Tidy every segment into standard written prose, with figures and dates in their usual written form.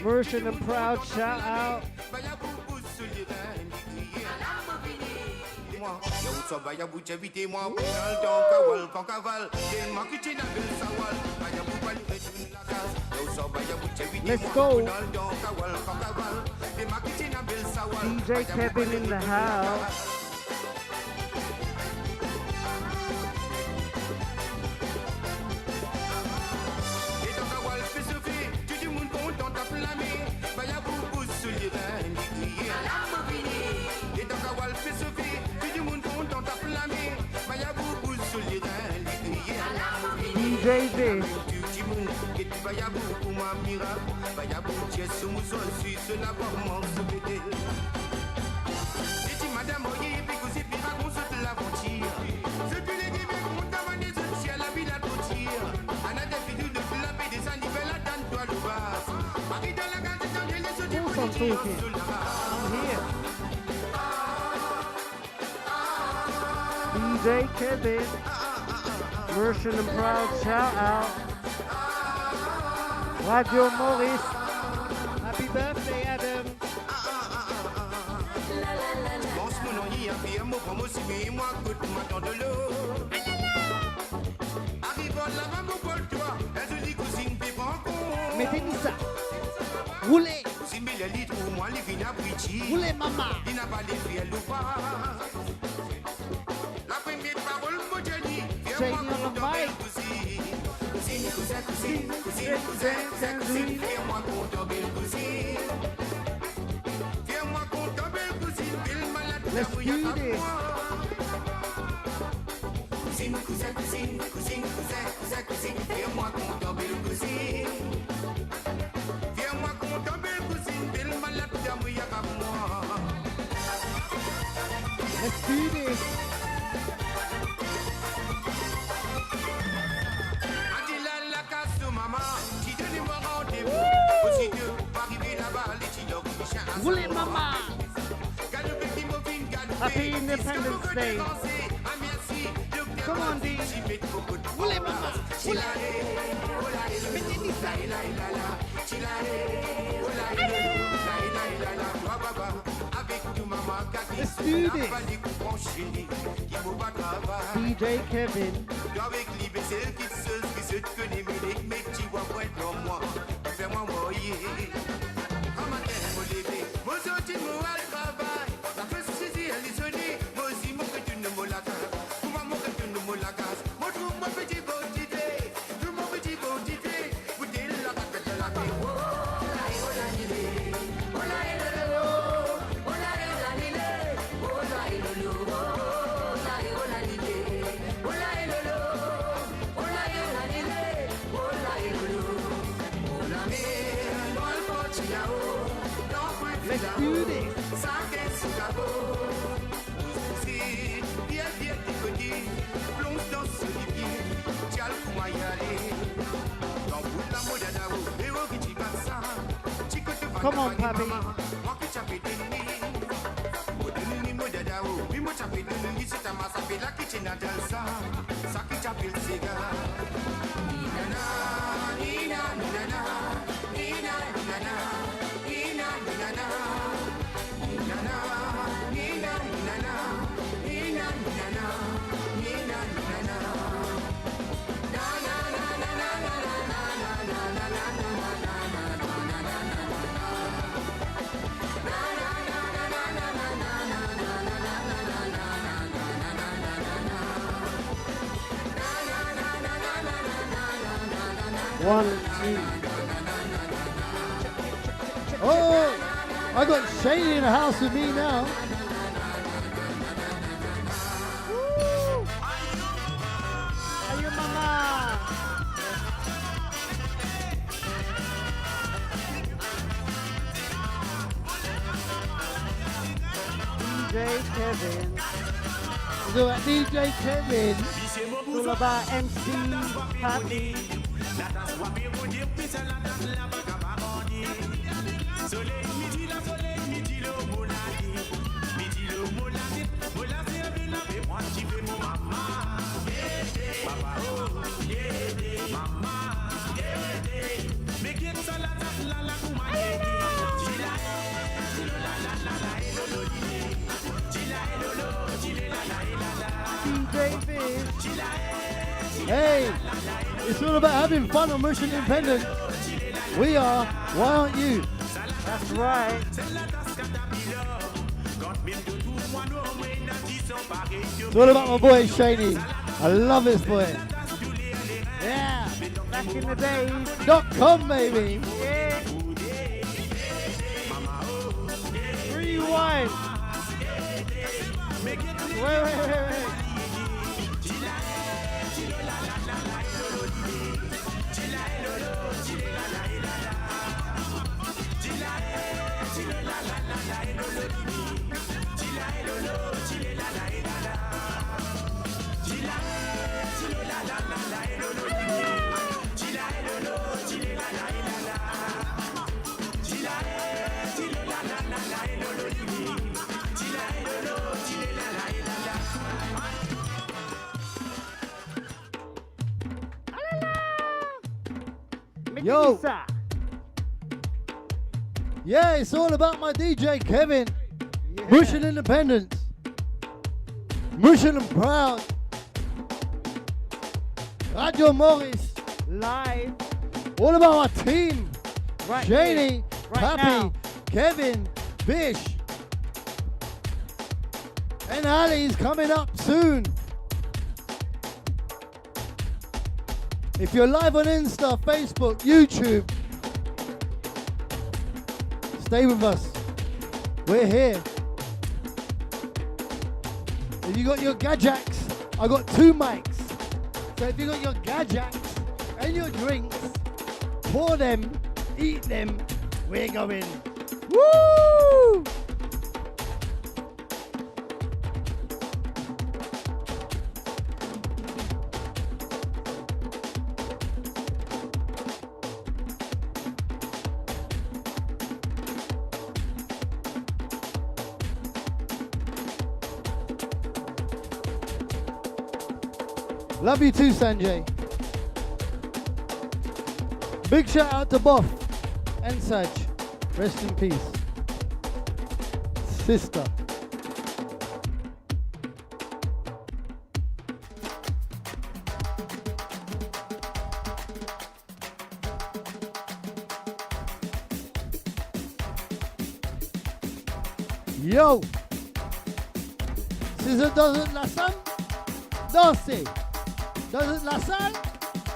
Version and Proud, shout out. Let's go. DJ Kevin in the house. DJ B. I'm here. DJ Kevin, Version and Proud, shout out. Radio Maurice, happy birthday, Adam. Mettez-nous ça. Roulez. Roulez, maman. Shady on the mic. Let's do this. Let's do this. Roulez, maman. Happy Independence Day. Come on, D. Roulez, maman. Roulez. Mettez-nous ça. Let's do this. DJ Kevin. Let's do this. Come on, Papi. One, two. Oh, I got Shady in the house with me now. Woo! Ayo, mama. DJ Kevin. So at DJ Kevin, it's all about MC Happy. Make it Hey, it's all about having fun on Merchant Independent. We are. Why aren't you? That's right. It's all about my boy Shaney. I love this boy. Yeah. Back in the days. .com, baby. Yeah. Rewind. Wait. Yo. Yeah, it's all about my DJ Kevin. Yeah. Merchant Independence. Merchant and proud. Radio Maurice. Live. All about our team. Right Janie, here, right Pappy, now. Kevin, Bish. And Ali's coming up soon. If you're live on Insta, Facebook, YouTube, stay with us. We're here. If you got your gadgets, I got 2 mics. So if you got your gadgets and your drinks, pour them, eat them, we're going. Woo! Love you too, Sanjay. Big shout out to Boff and Saj. Rest in peace. Sister. Yo. Si je dans la salle, dansez. Dans la salle,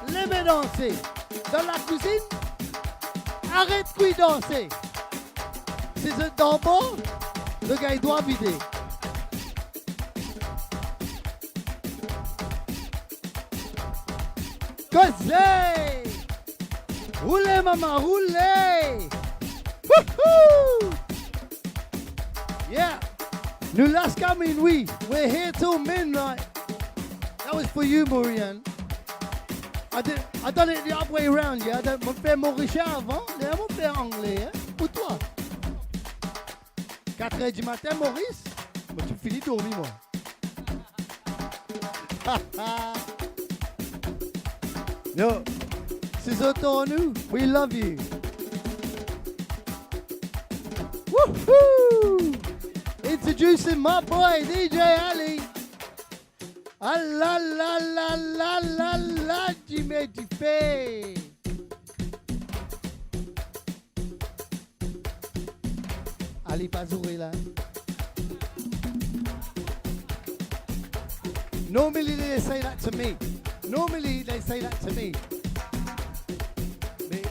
levez danser. Dans la cuisine, arrête de danser. Si c'est dans bon, le gars il doit vider. Causez! Roulez maman, roulez! Woohoo! Yeah! New last coming we're here till midnight. That was for you, Maurian. I done it the other way around, yeah. Mon père Mauricien avant, là, mon père anglais, hein. Pour toi. 4h du matin, Maurice. Moi, tu finis dormir, moi. Yo, c'est autant nous. We love you. Woohoo! Introducing my boy, DJ Ali. Ah la la la la la la, Jimmy Diffé. Ali Pazouri là. Normally they say that to me. Normally they say that to me. Mais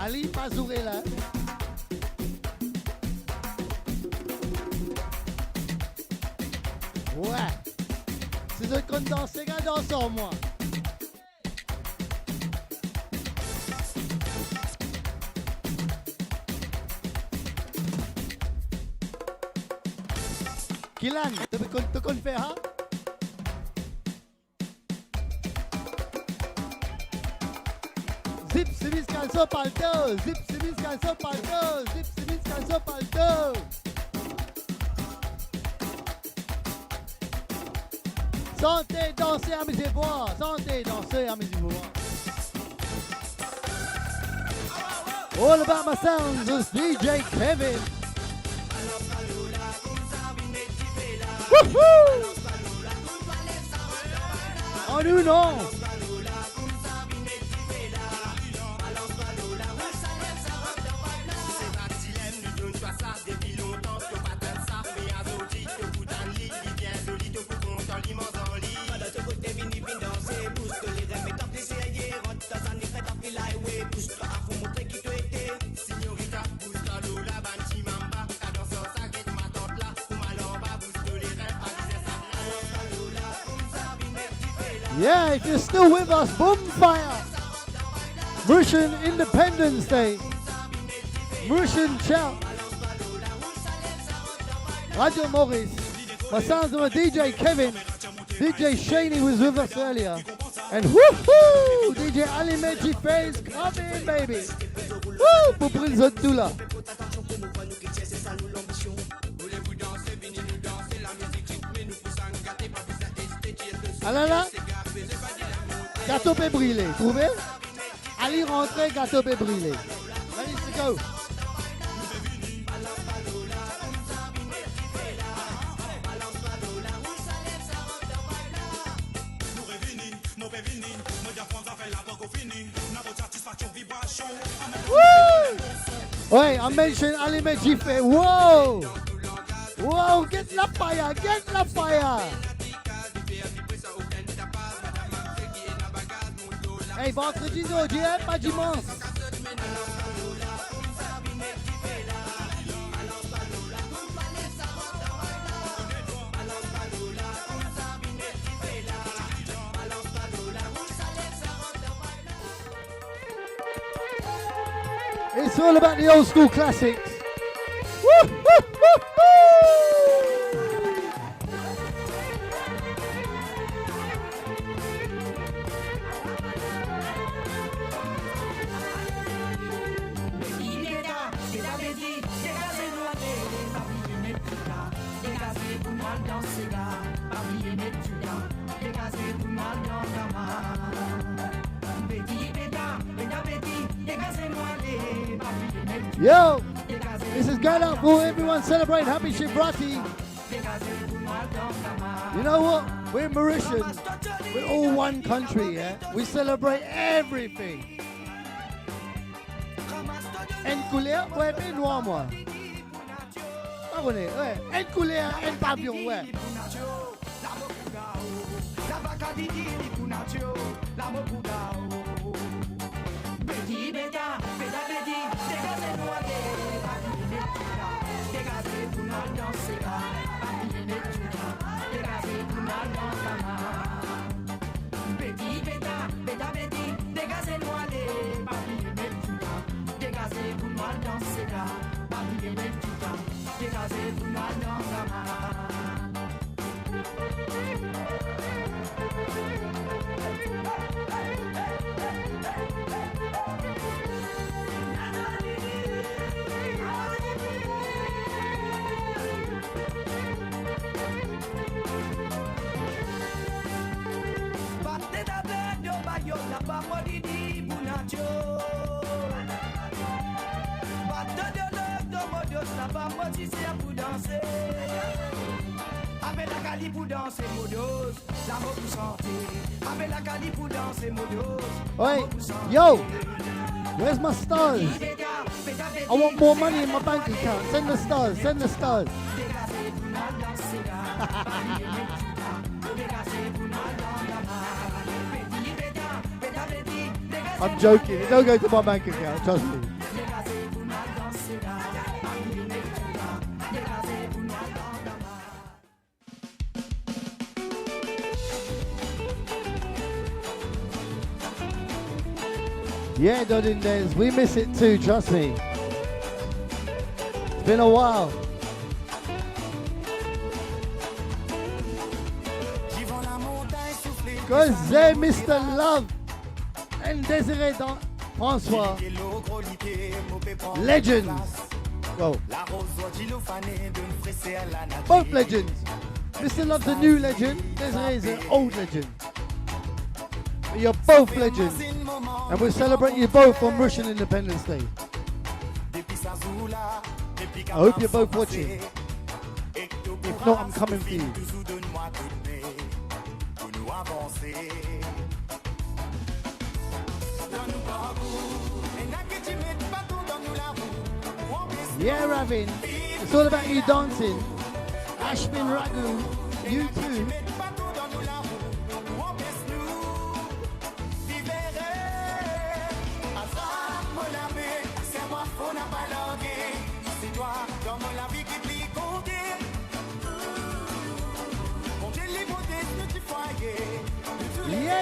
Ali Pazouri là. Ouais. C'est eux qui dansent, les gars dansent en moi. Kilan, tu connais faire, hein? Zip, simis, calzo, palto. Zip, simis, calzo, palto. Zip, simis, calzo, palto. Santé, danser, amusez boire. Santé, danser, amusez boire. All about my sounds is DJ Kevin. Woohoo! En nous non. Yeah, if you're still with us, bonfire. Mauritian Independence Day. Mauritian shout. Radio Maurice. My sounds of my DJ Kevin. DJ Shaney was with us earlier. And woohoo! DJ Ali Meji Face, come in, baby. Woo! Pour Prince Abdullah. Alala, gâteau peut brûler, trouvez? Allez rentrer, gâteau peut brûler. Let's go. Woo! Wait, I mentioned Ali Mejife. Whoa! Whoa, get la fire, get la fire. Hey, vendredi d'aujourd'hui, pas dimanche. It's all about the old school classics. Woo, woo, woo, woo. Yo, this is going out for everyone celebrating Happy Shivrati. You know what? We're Mauritians. We're all one country, yeah? We celebrate everything. En couleur, ouais, mais noir, moi. Pas connais, ouais. En couleur, en pavillon, ouais. Oi, yo, where's my stars? I want more money in my bank account. Send the stars, send the stars. I'm joking, it don't go to my bank account, trust me. Yeah, Dodindes, we miss it too, trust me. It's been a while. Cause they Mr. Love and Desiree François. Legends. Whoa. Both legends. Mr. Love's a new legend, Desiree is an old legend. But you're both legends. And we're celebrating you both on Russian Independence Day. I hope you're both watching. If not, I'm coming for you. Yeah, Ravin, it's all about you dancing. Ashbin Ragu, you too.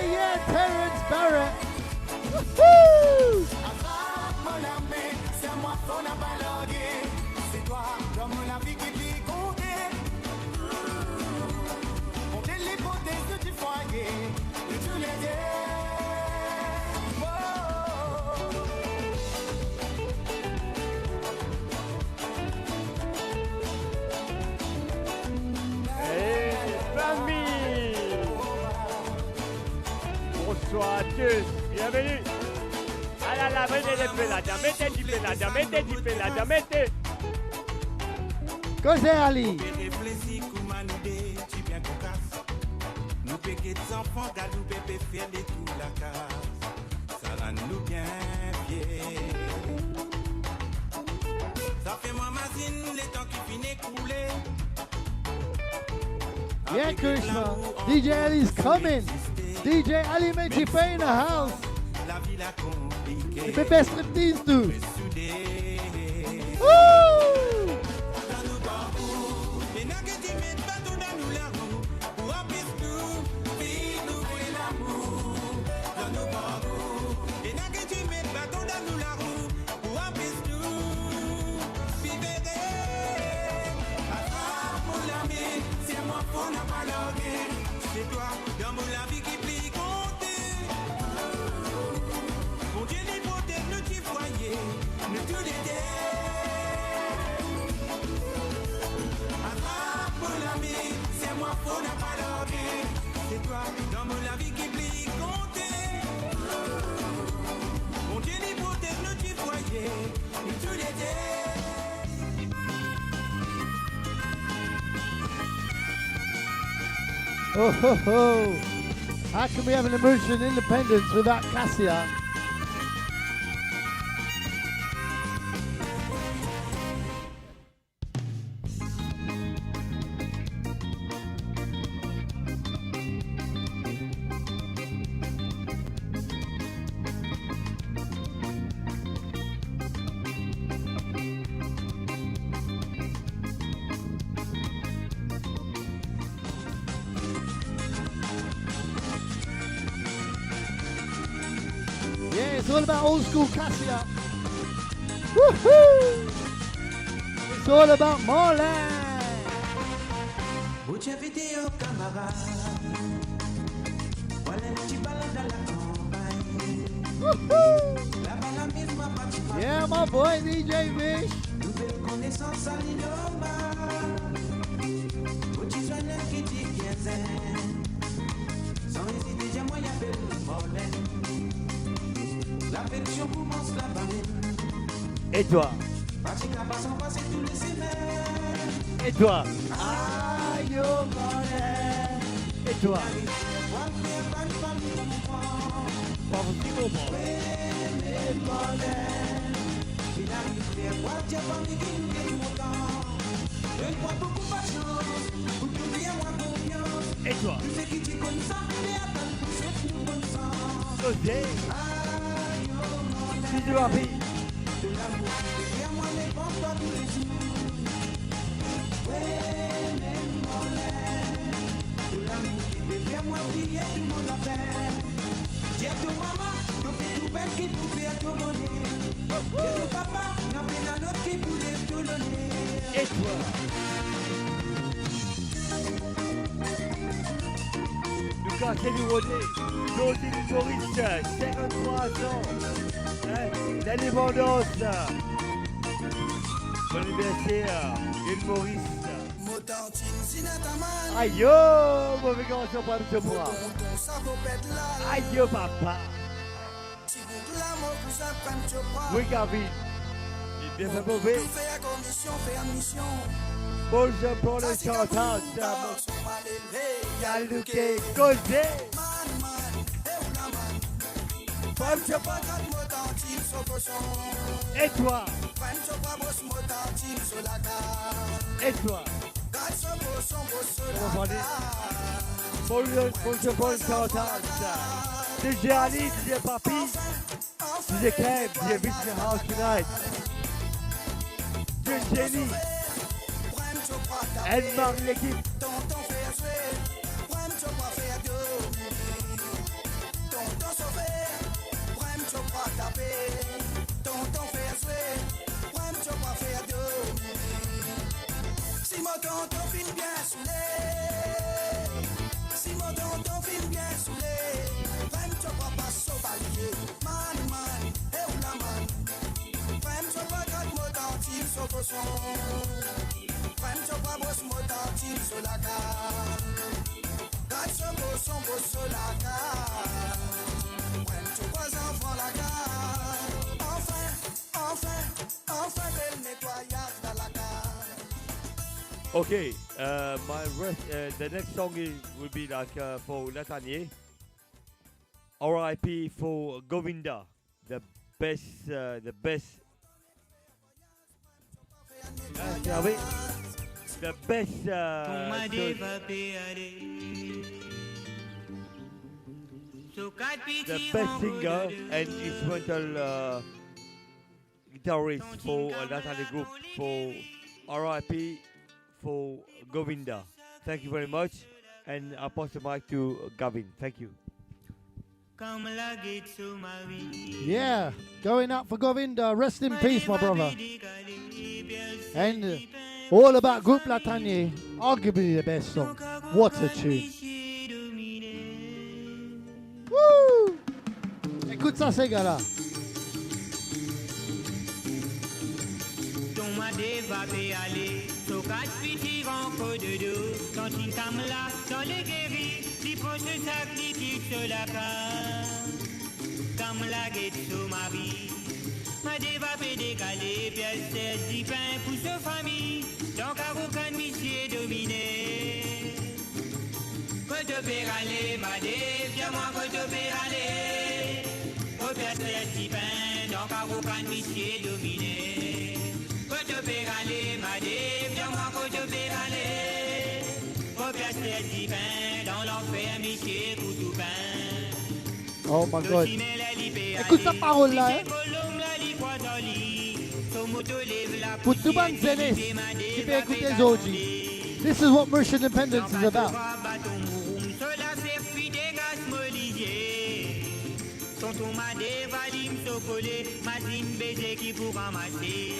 yeah, Terrence Barrett. Woo-hoo! C'est toi, comme la vie qui vit compter. Compter l'hypothèse du foyer de tous les dieux. Hey, famille! Bonsoir à tous, bienvenue! Ah là là, mettez des péladas, mettez du pélada, mettez du pélada, mettez! Go there, Ali. Réfléchis, Koumanide, tu viens qu'on casse. Nous péquets des enfants, galou bébé, fier de tout la casse. Ça rend nous bien fiers. Ça fait moi machine, les temps qui finissent couler. Yeah, Krishna. DJ Ali's coming. DJ Ali Mejife in the house. La vie la compliquée. The best of these two. Mais soudé. Woo! Dans nos bambous, les naguets qui mettent partout dans nous la roue. Pour apaiser nous, vie nous fait l'amour. Dans nos bambous, les naguets qui mettent partout dans nous la roue. Pour apaiser nous, vivez. Attrape mon ami, c'est moi pour n'a pas logué. C'est toi, dans mon la vie qui plie compter. Mon Dieu, l'hypothèse, le petit foyer, nous tous les deux. Attrape mon ami, c'est moi pour n'a pas logué. C'est toi, dans mon la vie qui plie compter. Mon Dieu, l'hypothèse, le petit foyer, nous tous les deux. Oh, ho, ho. How can we have an Mauritian independence without Cassia? Yeah, it's all about old school Cassia. Woohoo! It's all about Marlon. Mucha vidéo camarade, voilà un petit ballon dans la campagne. Woohoo! Là-bas la misma partie. Yeah, my boy DJ Vish. Nouvelle connaissance à l'inoma. Petit jeune qui dit quinzaine. Sans hésiter, j'ai moyen de le problème. L'affection commence la barine. Et toi? Parce qu'à passant passer tous les semaines. Et toi? Aïe, oh, Marlon. Et toi? Moi, je vais pas le faire, je comprends. Pas aussi comprendre. Il arrive des fois, tu as pas mis qu'il est content. Je ne vois beaucoup pas de chance. Pour trouver à moi confiance. Et toi? Tu sais qui tu connais ça, mais attends, pour cette nous bonne sens. Sauté. Aïe, oh, mon Si tu vas vite. de l'amour, et à moi, les bons pas tous les jours. Ouais, mais mon lait. De l'amour, et à moi, prier tout mon affaire. Dis à ton maman, ton petit père qui pouvait tout donner. Et ton papa, n'a pas un autre qui pouvait tout donner. Et toi? Lucas Kélourodé, Claudine Maurice, 53 ans. Hein, l'indépendance. Bon anniversaire, l'île Maurice. Aïe yo, mauvais garçon pour me bras. Aïe yo, papa. Oui, Gavin. Il est bien fait mauvais. Bonjour pour le chanteur. Yalouké, Cosé. Et toi? Et toi? Comment parler? Bonjour pour le chanteur. DJ Ali, DJ Papi, DJ Cam, DJ Beach in the house tonight. DJ Jenny. Elle marque l'équipe. pas taper. Tonton fait jouer, moi tu pas faire dominer. Si mon tonton fin bien saoulé, si mon tonton fin bien saoulé, moi tu pas sauvalier. Man, et ou la man. Moi tu pas quatre mots d'antil sur le son. Moi tu pas boss mots d'antil sur la carte. Quatre son beau sur la carte. Moi tu pas enfant la carte. Enfin, le nettoyage dans la carte. Okay, the next song will be like for Latanier. R.I.P. for Govinda, the best. The best singer and instrumental guitarist for Latanier group for R.I.P. for Govinda. Thank you very much, and I'll pass the mic to Gavin. Thank you. Yeah, going out for Govinda. Rest in peace, my brother. And all about Groupe Latanier, arguably the best song. What a tune. Woo! Écoute ça, ces gars-là. Va aller, so quatre petits rencontres de dos, quand une cam là, dans les guéris, les proches sacrifiés sur la carte. Comme la guette sous mari, ma déva peut décaler, pièce 10 pains pour sa famille, donc à aucun monsieur dominé. Quand tu peux aller, ma déva, viens-moi quand tu peux aller, au pièce 10 pains, donc à aucun monsieur dominé. Koto Pérale, ma déve, viens-moi Koto Pérale. Au pièce du pain, dans l'enfer, Miché, Koutou pain. Oh my God. Écoute sa parole là. Pour tout le monde, qui peut écouter Zoji. This is what Mauritian independence is about.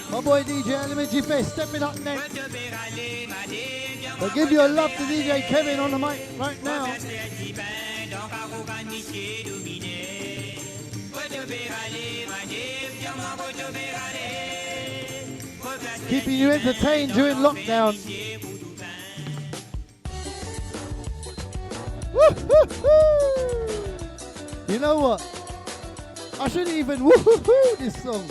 My boy DJ Element G-Face stepping up next. I'll give you a love to DJ Kevin on the mic right now. Keeping you entertained during lockdown. Woo-hoo-hoo! You know what? I shouldn't even woo-hoo-hoo this song.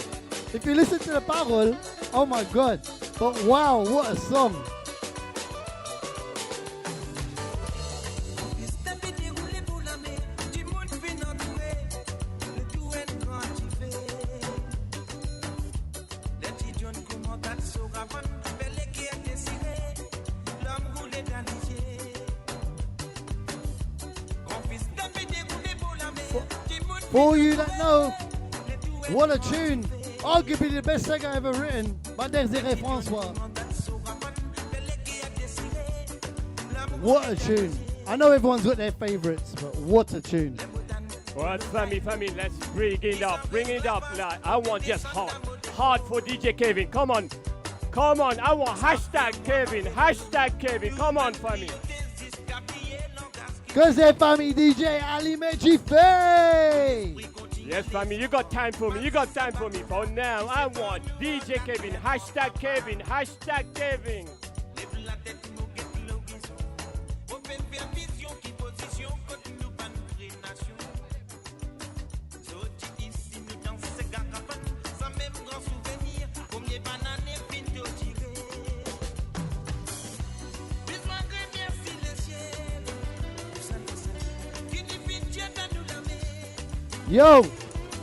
If you listen to the parole, oh my God. But wow, what a song. For all you that know, what a tune. Arguably the best song I've ever written. My Desiree Francois. What a tune. I know everyone's got their favorites, but what a tune. Alright, family, let's bring it up. Like, I want just hard for DJ Kevin. Come on, I want hashtag Kevin. Come on, family. Cause they're family DJ Ali Mejife. Yes, family, you got time for me. For now, I want DJ Kevin, hashtag Kevin. Yo,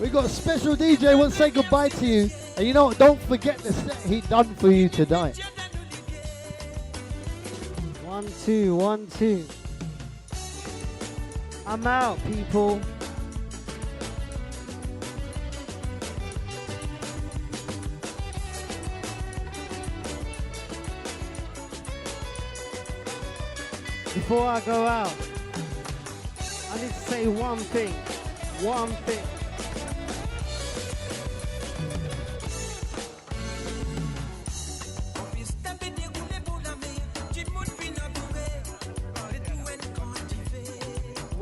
we got a special DJ wants to say goodbye to you. And you know what, don't forget the set he done for you tonight. 1, 2, 1, 2. I'm out, people. Before I go out, I need to say one thing.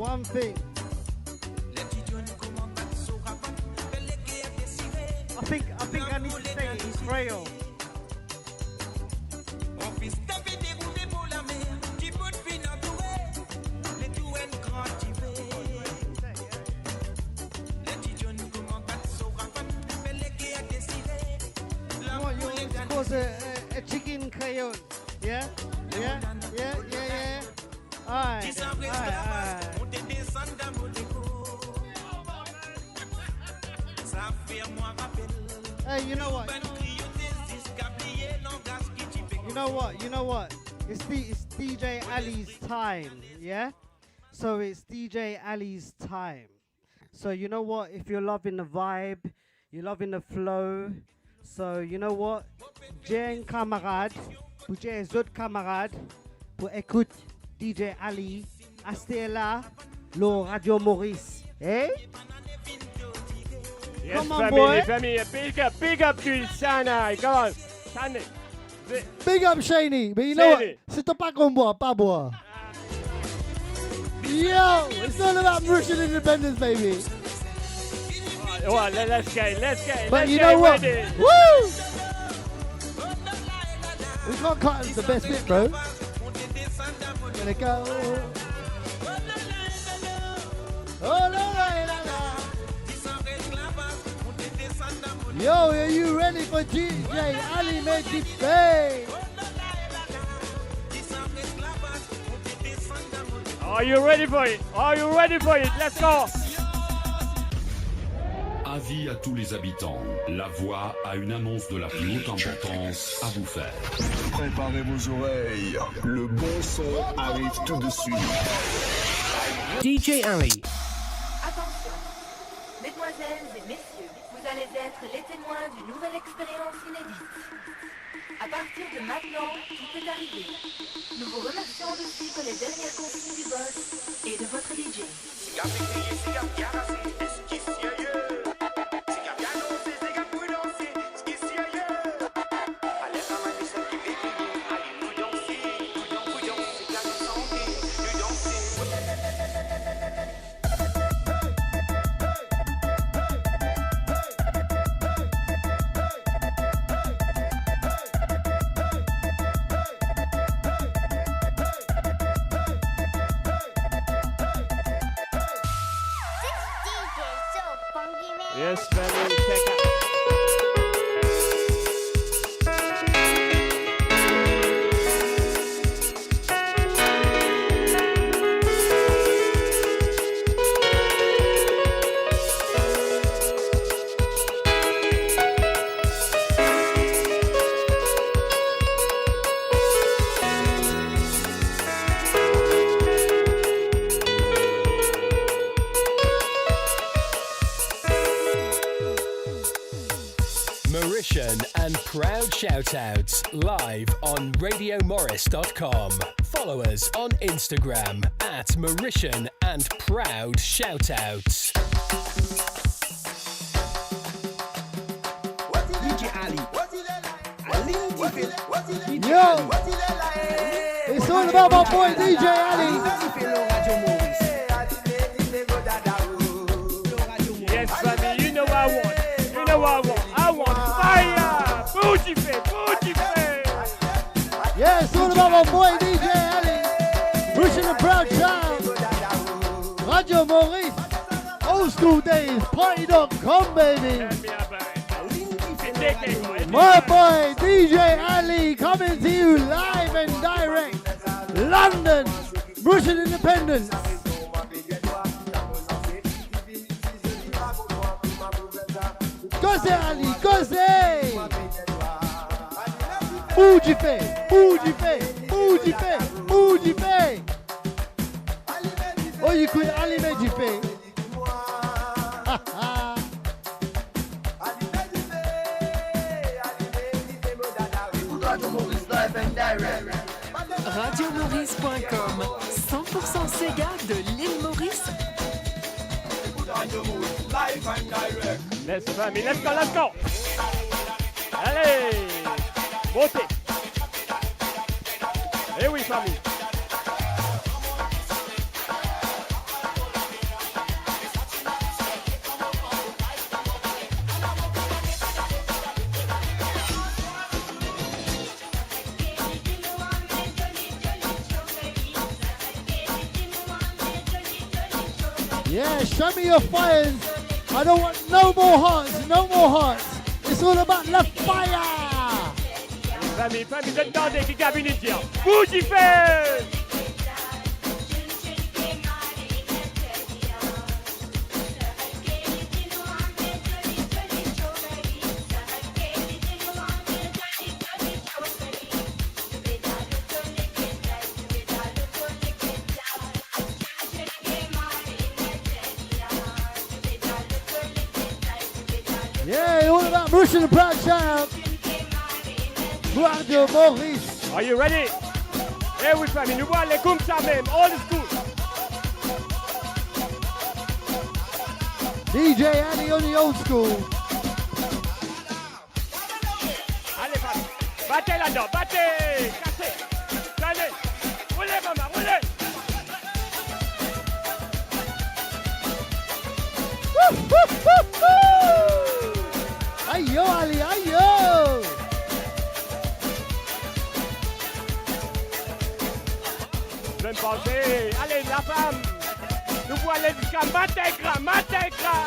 one thing. I think I need to say it in Creole. Cause a chicken Creole. Yeah? Alright. Hey, you know what? It's DJ Ali's time, yeah? So it's DJ Ali's time. So you know what? If you're loving the vibe, you're loving the flow, so you know what? J'ai un camarade, pour j'ai un autre camarade, pour écouter DJ Ali, Astella, le Radio Maurice. Eh? Yes, Come on, family, boy. family. Big up to Shana. Come on. Shana. Big up Shaney. But you know Shaney. what? Si t'as pas qu'on boit, pas boire. Yo, it's all about Mauritian independence, baby. Well, let's get. But Let's you get know what? ready. Woo! We can't cut the best bit, bro. Gonna go. Oh, la, la, la, la. Yo, are you ready for DJ Ali Magic Bay? Are you ready for it? Let's go. Avis à tous les habitants. La voix a une annonce de la plus haute importance à vous faire. Préparez vos oreilles, le bon son arrive tout de suite. DJ Ali. Attention, mesdemoiselles et messieurs, vous allez être les témoins d'une nouvelle expérience inédite. À partir de maintenant, tout est arrivé. Nous vous remercions de suivre les dernières consignes du boss et de votre DJ. Yes, family. Check out. Mauritian and proud shoutouts live on RadioMorris.com. Follow us on Instagram at Mauritian and proud shoutouts. DJ Ali. Yo, it's all about my boy DJ Ali. Yes, family. You know what I want. I want fire. Bougie face. Yeah, it's all about my boy DJ Ali. Pushing the proud child. Radio Maurice. Old school days. Party.com, baby. My boy DJ Ali coming to you live and direct. London. Mauritian Independence. Gosse Ali, gosse! Bougie fait. Oh, you could Ali Mejife. RadioMaurice.com 100% Sega de l'île Maurice. Let's family. Let's go. Allez. Montez. Eh oui, famille. Yeah, show me your fires. I don't want no more hearts, no more hearts. It's all about the fire. Famille, famille, je demandais qui a une dire. Bouge, il fait. Yeah, all about Mauritian and Proud Child. Radio Maurice. Are you ready? Eh oui, famille, nous voyons les comme ça même, old school. DJ Annie on the old school. Allez, famille, battez là-dedans, battez, cassez, allez, roulez, maman, roulez. Aïe yo, Ali, aïe yo. Je vais me penser, allez, la femme, nous voyons les jusqu'à Matégra, Matégra.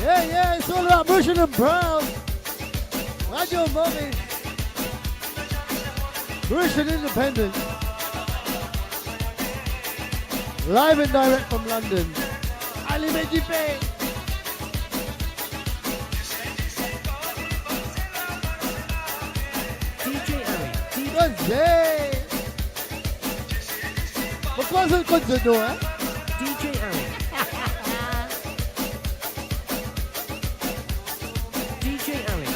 Yeah, it's all about Mauritian and Proud. Radio Maurice. Mauritian Independent. Live and direct from London. Ali Mejipe. DJ. Pourquoi c'est le code de nous, hein? DJ Harry. DJ Harry.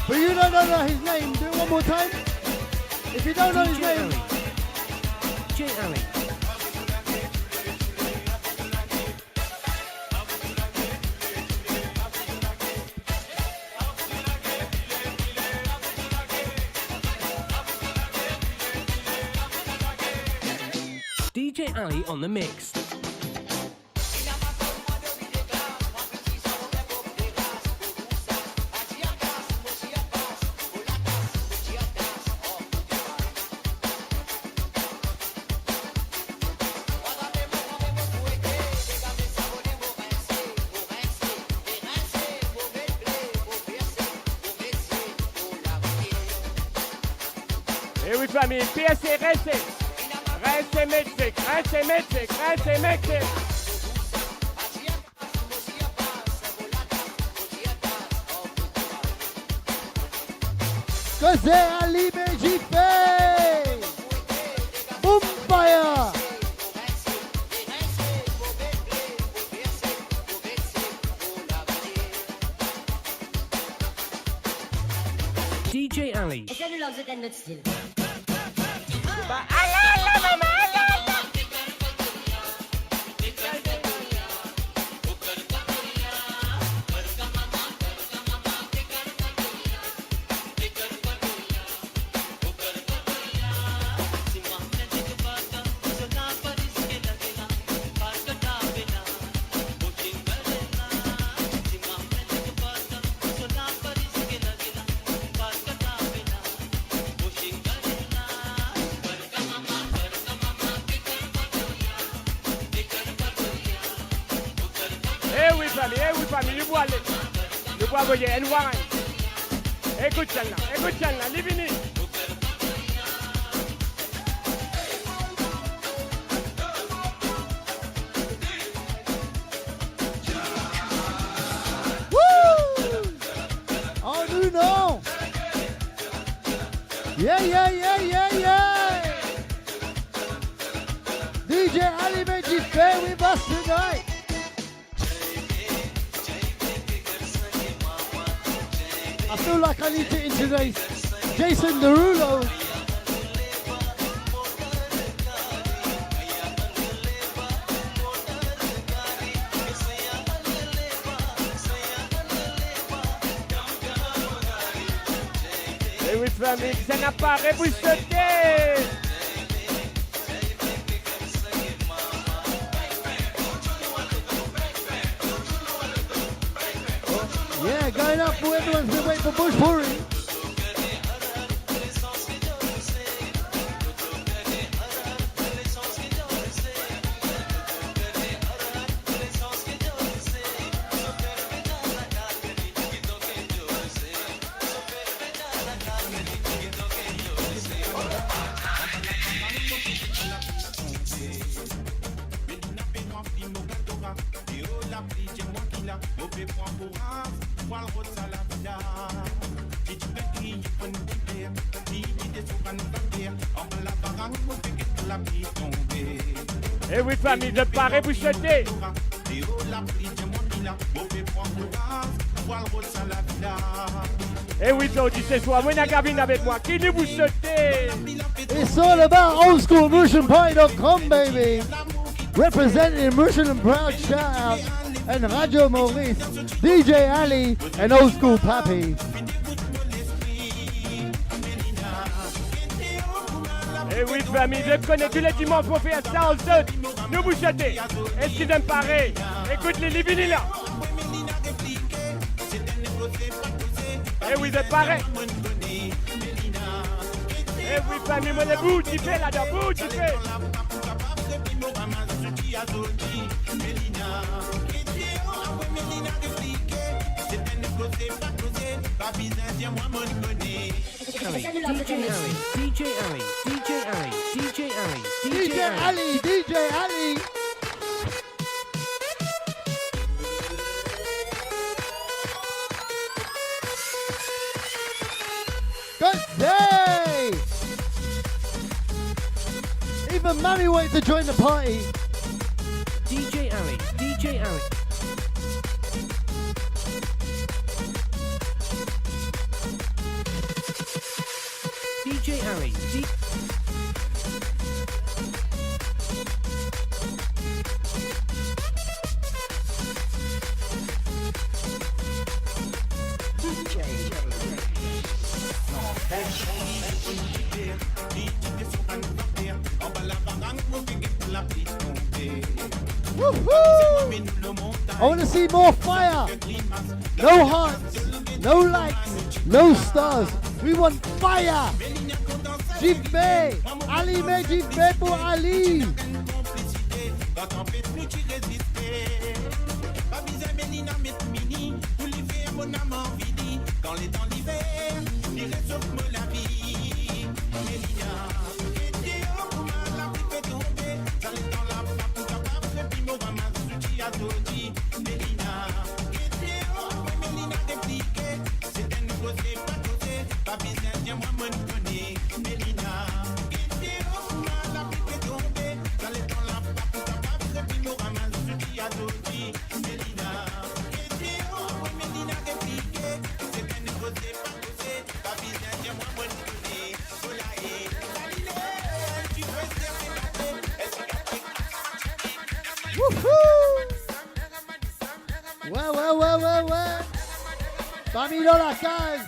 But you don't know his name. Do it one more time. If you don't know his name. DJ Harry. DJ Ali on the mix. Eh oui, famille, PSC, restez. Restez Mexique, restez Mexique, restez Mexique. Cause Ali Mejipe. Boom fire. DJ Ali. Et ça nous lance de notre style. Eh oui, famille, le bois voyez, and wine. Écoute celle-là, Livini. Woo! Oh, nous non. Yeah. DJ Ali Mejipe with us tonight. I feel like I need to introduce Jason Derulo. Et oui, famille, ça n'a pas rebouchoté. Yeah, going up for everyone's been waiting for Bush Puri. Et oui, famille, de pas rebouchoter. Et oui, aujourd'hui, ce soir, moi, la cabine avec moi. Qui dit bouchoter? It's all about oldschoolmerchantparty.com, baby. Representing Merchant and Proud shout out and Radio Maurice, DJ Ali, and Old School Papi. Et oui, famille, je connais tous les dimanches pour faire ça en zone. Nous bouchoter. Est-ce qu'ils aiment pareil? Écoute les Livini là. Et oui, c'est pareil. Et oui, famille, moi, les bouts, tu fais là-dedans, bouts, tu fais. DJ Ali. Good day. Even Mammy waiting to join the party. DJ Ali. I want to see more fire. No hearts, no likes, no stars. We want fire. Jifbe, Ali me Jifbe pour Ali. Dans les temps d'hiver, il réchauffe la vie. Mélina, et la pluie fait tomber. Ça l'est dans la pape, capable, puis mon ramasse, à Dodi. Mélina, Mélina répliquée. C'est un négocié, pas causé. Pas besoin, tiens-moi, mon connaît. Mélina, la pluie fait tomber. Ça l'est dans la pape, capable, puis mon ramasse, à Dodi. Mélina, Mélina répliquée. Ouais. Famille dans la case.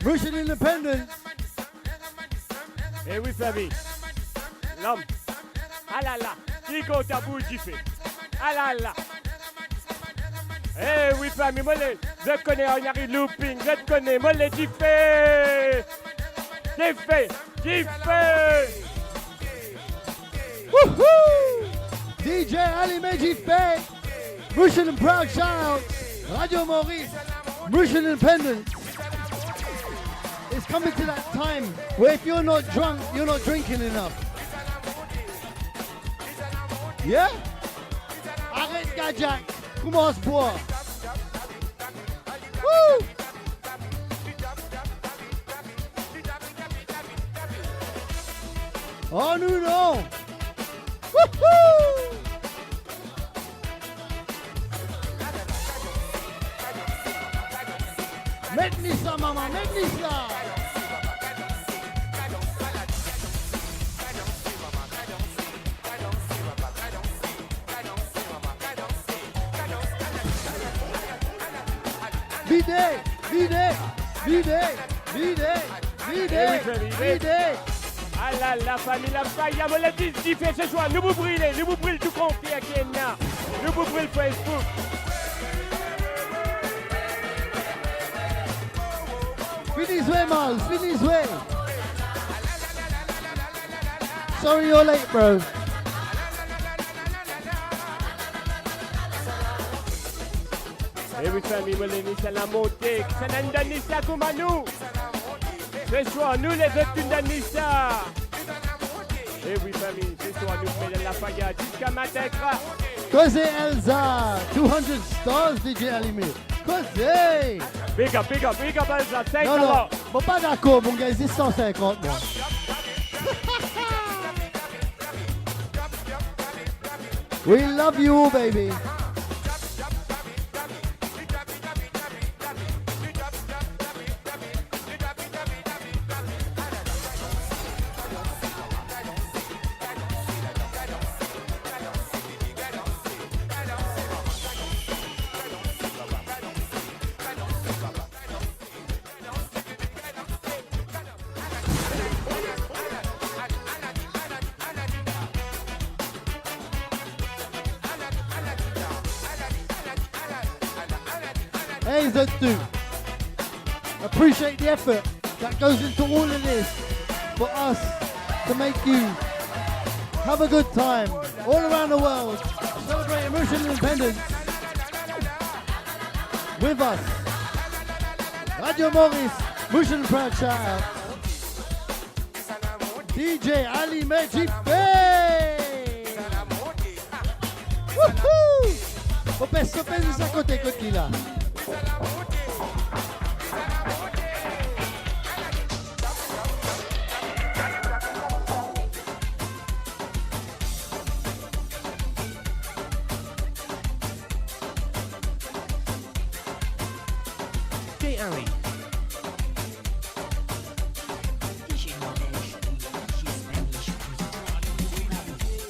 Merchant Independence. Eh oui, famille. L'homme. Ah là là. Qui compte à bout, j'y fais. Ah là là. Eh oui, famille. Moi, je connais Henri Looping. Je te connais. Moi, les j'y fais. J'y fais. Woohoo! DJ Ali Mejife, Merchant and Proud shout out, Radio Maurice, Merchant Independence. It's coming to that time where if you're not drunk, you're not drinking enough. Yeah? Arrête Gajak, commence boire. Woo! Oh non! Woohoo! Mets-nous ça, maman, mets-nous ça! Videz! Videz. Ah là, la famille, la faille, on l'a dit ce soir. Nous vous brûlez tout compris à Kenya. Nous vous brûlez Facebook. Finish way, Mal. Finish way. Sorry you're late, bro. Et oui, famille, c'est la montée. C'est l'Andanissa comme à nous. Ce soir, nous les autres d'Anissa. Et oui, famille, ce soir, nous mettons la paillade jusqu'à Matekra. Cosé Elsa, 200 stars, DJ Alimé. Cosé. Big up, Elsa. Thanks Non, a non, lot. bon, pas d'accord, mon gars, c'est 150, moi. We love you, baby. Hey, the two. Appreciate the effort that goes into all of this for us to make you have a good time all around the world. Celebrate Mauritian independence with us. Radio Maurice, Mauritian proud shout out. DJ Ali Mejipe. Woohoo! On peut se faire à côté de là. DJ Ali.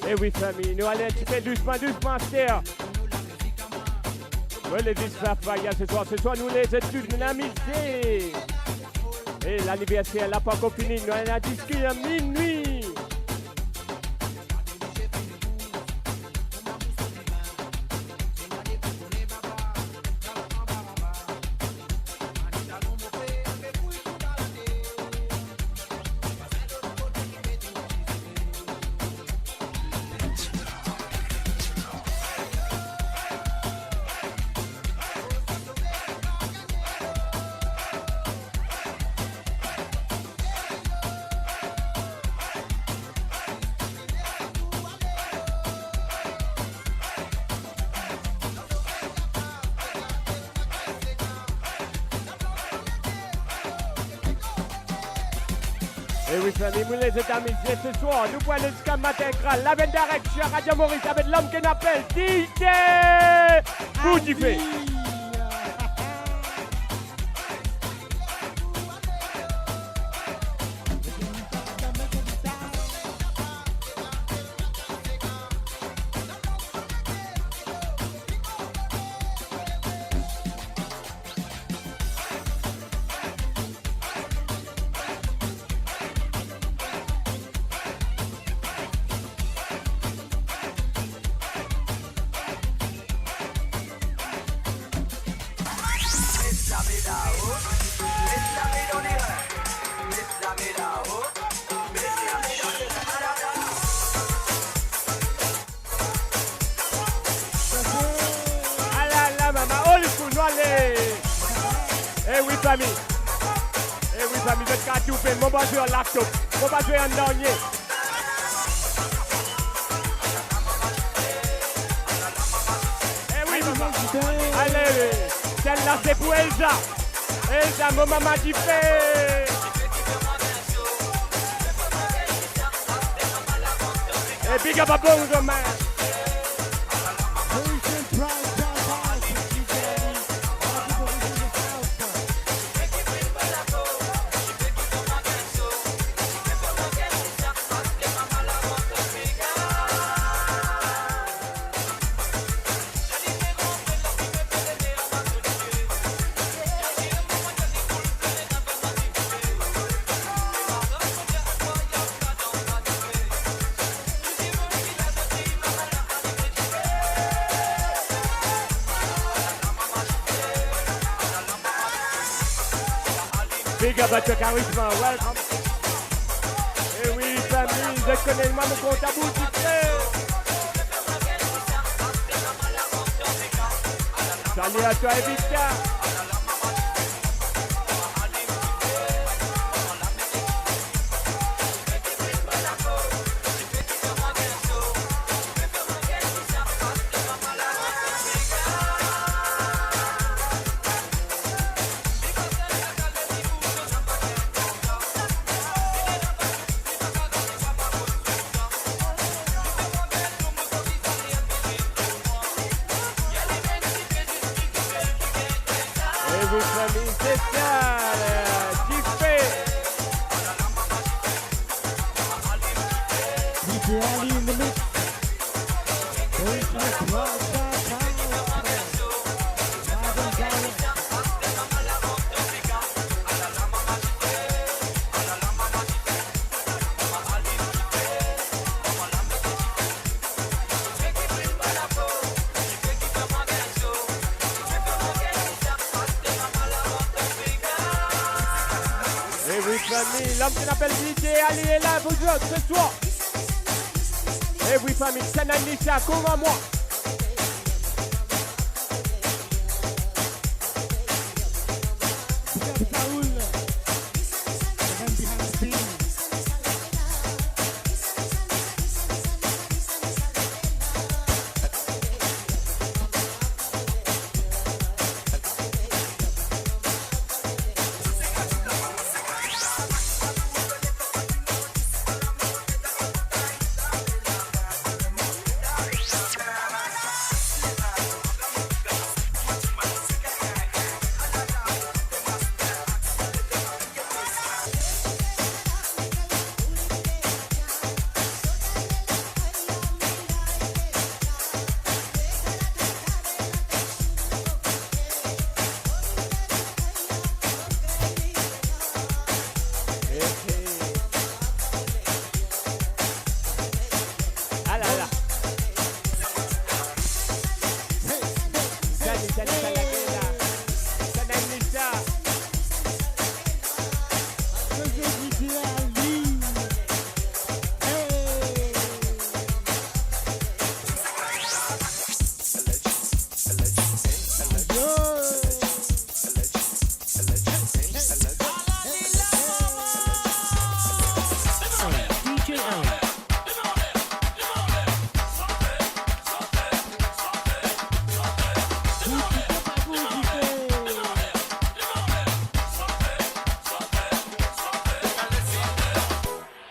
Eh oui, famille, nous allons un petit peu doucement, Stère. Ouais, les Israfaïa ce soir, nous les études, nous l'avons misé. Et l'anniversaire, n'a pas encore fini, nous allons discuter à minuit. Et oui, famille, nous les amis, ce soir, nous voyons jusqu'à Matekra, la veine direct sur Radio Maurice avec l'homme qu'on appelle DJ Boudifé. Eh oui, famille, je vais tout faire. Mon pas jouer un laptop. Mon pas jouer un dernier. Eh oui, maman. Allez, celle-là, c'est pour Elsa. Elsa, mon maman qui fait. Et big up à bon man. Big up à toi, Charisma, welcome. Et oui, famille, je connais le mon compte à bout du frère. Salut à toi, Evita. L'homme qui s'appelle DJ Ali est là, bonjour, ce soir. Et oui, famille, c'est Nanissa, comme à moi.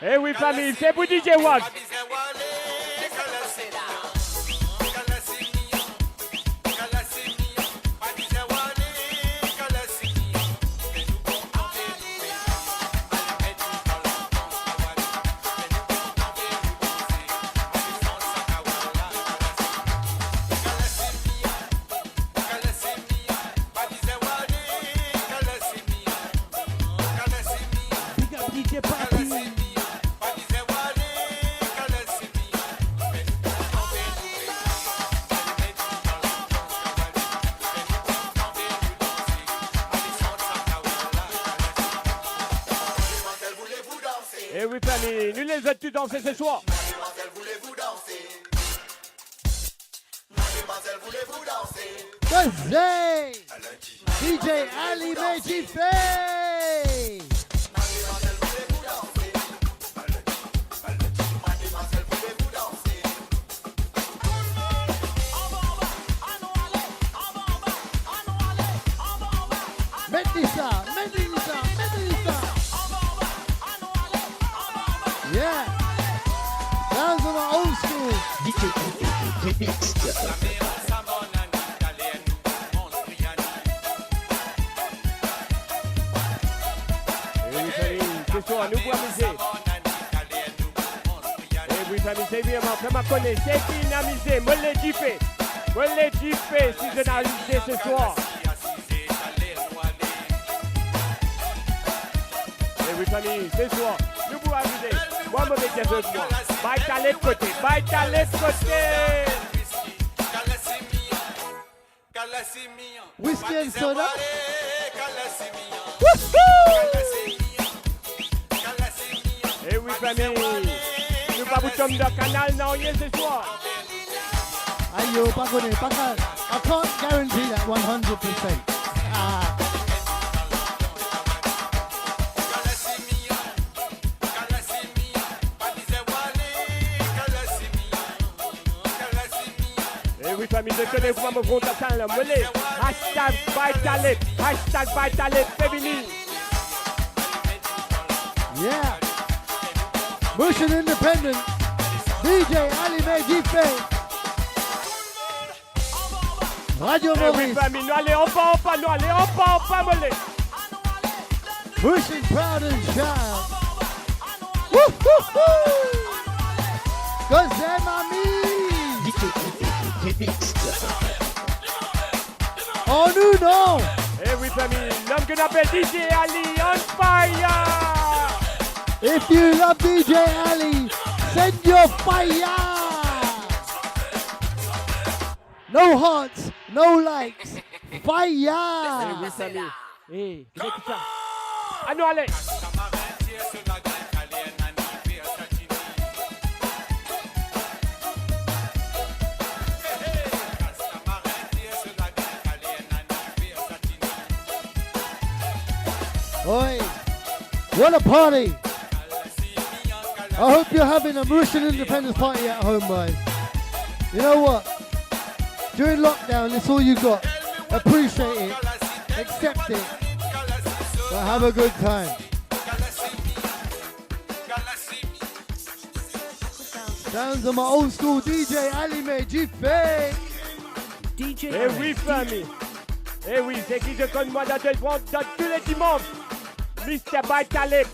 Eh oui, famille, c'est pour DJ Watt. Eh oui, famille, nous les autres, danser ce soir. Mademoiselle, voulez-vous danser? Mademoiselle, voulez-vous danser? Thursday, DJ Ali Mejife. Mademoiselle, voulez-vous danser? Mademoiselle, voulez-vous danser? Medlisa. Yeah. Sounds of my old school. Ce soir, nous pouvons amuser. Et oui, famille, c'est bien, fais-moi connaître, c'est dynamisé, me l'ai diffé, si je n'arrive ce soir. Et oui, famille, ce soir, nous pouvons amuser. Moi, me mettez de moi. Bye, t'as l'autre côté. Whiskey and soda. Eh oui, famille. Nous pas bouton de canal, non, yes, ce soir. Aïe, yo, pas connu, pas connu. I can't guarantee that 100%. Ah. Eh oui, famille, je connais vous, mon compte à le mollet. Hashtag Vitalip, hashtag Vitalip féminin. Yeah. Motion Independent. DJ Ali Mejife. Radio Eh oui, Maurice. famille, nous allez en pas, nous allez en pas, mollet. Pushing proud and shout. Woo, woo, woo. Cause they're my me. Oh, nous, non. Eh oui, famille, l'homme que l'appelle DJ Ali on fire. If you love DJ Ali, send your fire. No hearts, no likes. Fire. Eh oui, famille. Eh, écoute ça. Ah non, allez. Oi, what a party! I hope you're having a Mauritian Independence Party at home, boys. You know what? During lockdown, it's all you got. Appreciate it, accept it, but have a good time. Sounds of my old school DJ Ali Mejife. DJ Eh oui, famille. Eh oui, c'est qui je connais moi dans tous les dimanches. Mr. Vitalip.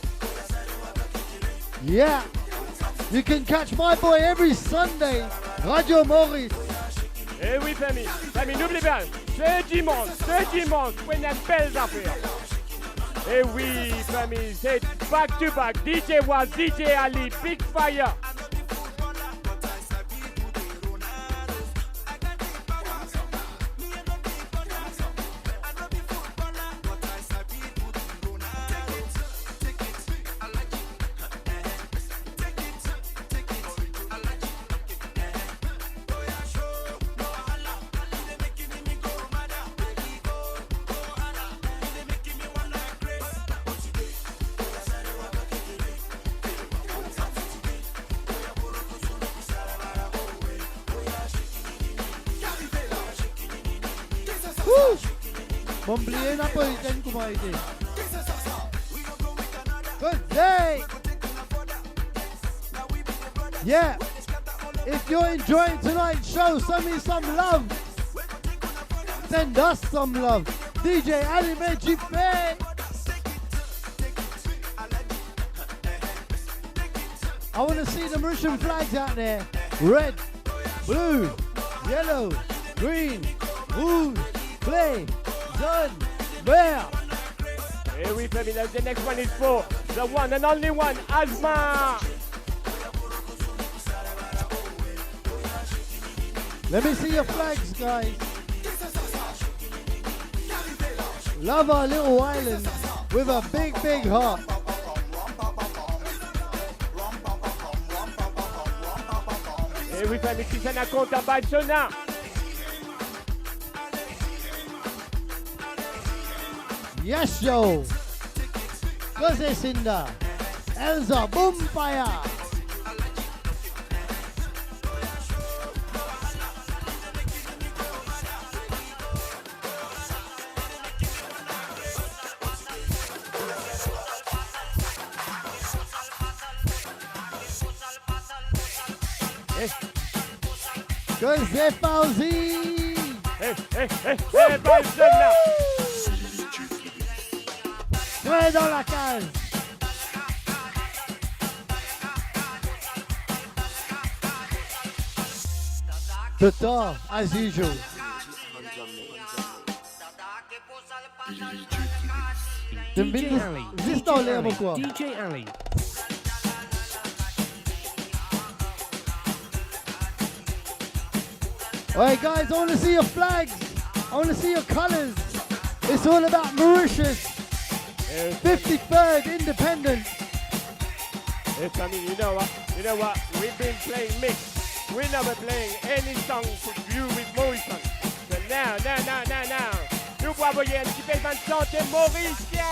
Yeah, you can catch my boy every Sunday, Radio Maurice. Eh oui, famille. Famille, n'oublie pas, ce dimanche, on a une belle affaire. Eh oui, famille, c'est back to back. DJ Was, DJ Ali, Big Fire. M'oubliez n'a pas été comment été. Good day. Yeah. If you're enjoying tonight's show, send me some love. Send us some love. DJ Ali Mejife. I want to see the Mauritian flags out there. Red, blue, yellow, green, rouge, bleu, jaune, vert. Eh oui, family, the next one is for the one and only one, Asma. Let me see your flags, guys. Love our little island with a big, big heart. Eh oui, family, si ça n'a compte à Batsona. Yes, yo. Cause Cinda. Elsa, boom fire. Cause they're Fauzi. Batsona. Ouais, dans la cage. Tata, as usual. DJ Ali. Juste dans l'air, mon quoi. DJ Ali. Alright, guys, I want to see your flags. I want to see your colors. It's all about Mauritius. 53rd Independence. Hey, family, you know what? We've been playing mix. We're never playing any song to do with Mauritian. So now. Nous pouvons envoyer un petit peu de santé mauricien.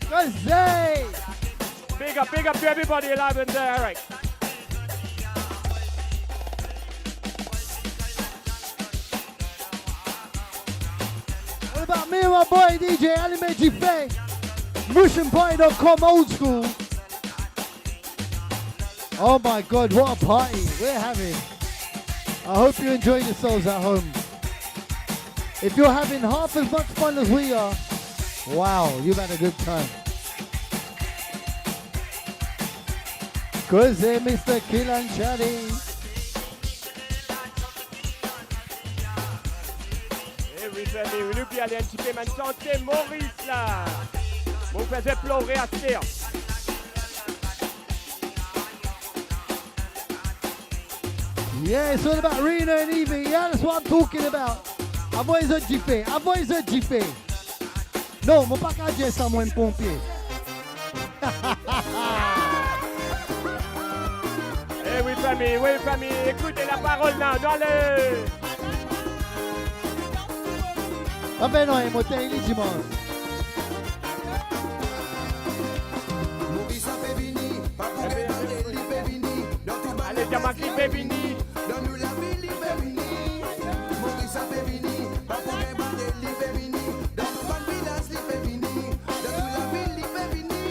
Gazay! Big up to everybody alive and direct. What about me and my boy DJ Alimeji Faye? MotionParty.com old school. Oh my God, what a party we're having. I hope you enjoy yourselves at home. If you're having half as much fun as we are, wow, you've had a good time. Cause they're Mr. Kilanchari. Eh oui, famille, nous puis aller un petit peu maintenant santé Maurice là. Vous faisait pleurer à terre. Yeah, it's all about Rena and Evie. Yeah, that's what I'm talking about. Avoyez un jiffé. Non, mon pas qu'à dire ça, moi, un pompier. Eh oui, famille, écoutez la parole là, allez. Ah ben non, il m'a dit dimanche. Allez, Jamaki Bébini. Donne-nous la vie, Libérini. Maurice a fait vini. Papoué barré, Libérini. Donne-nous bonne village, Libérini. Donne-nous la vie, Libérini.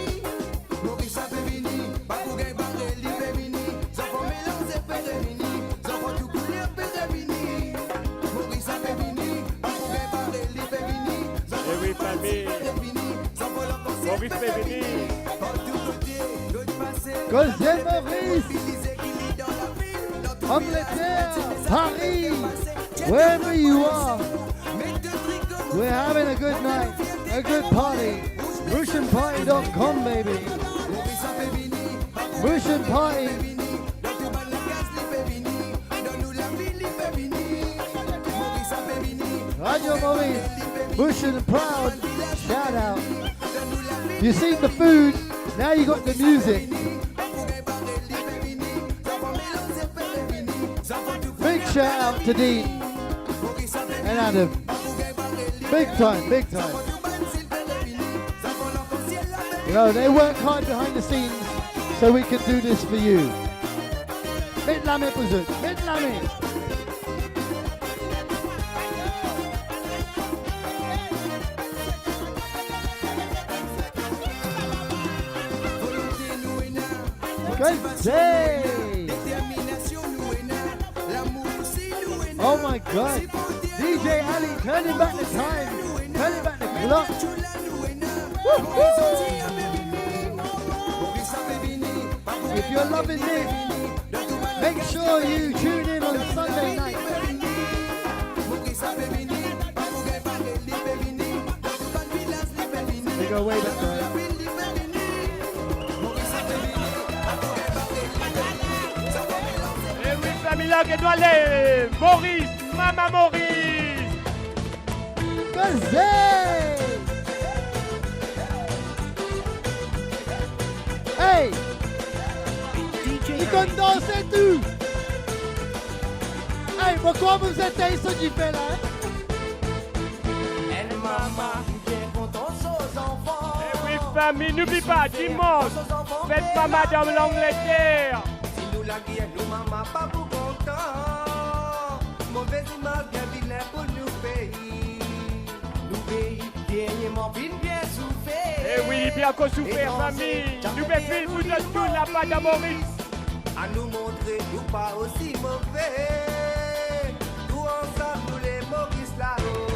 Maurice a fait vini. Papoué barré, Libérini. Z'enfants mélangés, Pérémini. Z'enfants tout coulés, Pérémini. Maurice a fait vini. Papoué barré, Libérini. Eh oui, famille. Maurice Bébini. Cause c'est Maurice. Angleterre, Paris, wherever you are, we're having a good night, a good party. MotionParty.com, baby. Motion Party. Radio Maurice, Motion Proud, shout out. You seen the food, now you got the music. Big shout out to Dean and Adam. Big time. You know, they work hard behind the scenes so we can do this for you. Mitlame Puzut, Mitlame. Good day. Oh my God. DJ Ali, turning back the time. Turning back the clock. Woo-hoo. If you're loving this, make sure you tune in on Sunday night. They go way back there. Famille qui doit aller. Maurice, Maman Maurice. Gazay. Hey. Il compte danser tout. Hey, pourquoi vous êtes ce qui fait là? Elle maman, bien content aux enfants. Eh oui, famille, n'oublie pas, dimanche, fête pas Madame l'Angleterre. Si nous la guerre, nous maman, pas pour content. Mauvaise image, bien vilain pour nous pays. Nous pays, dernièrement, bien souffert. Eh oui, bien qu'on souffert, famille. Nous bébés, vous êtes tous là, Madame Maurice. À nous montrer, nous pas aussi mauvais. Nous ensemble, nous les Maurice là-haut.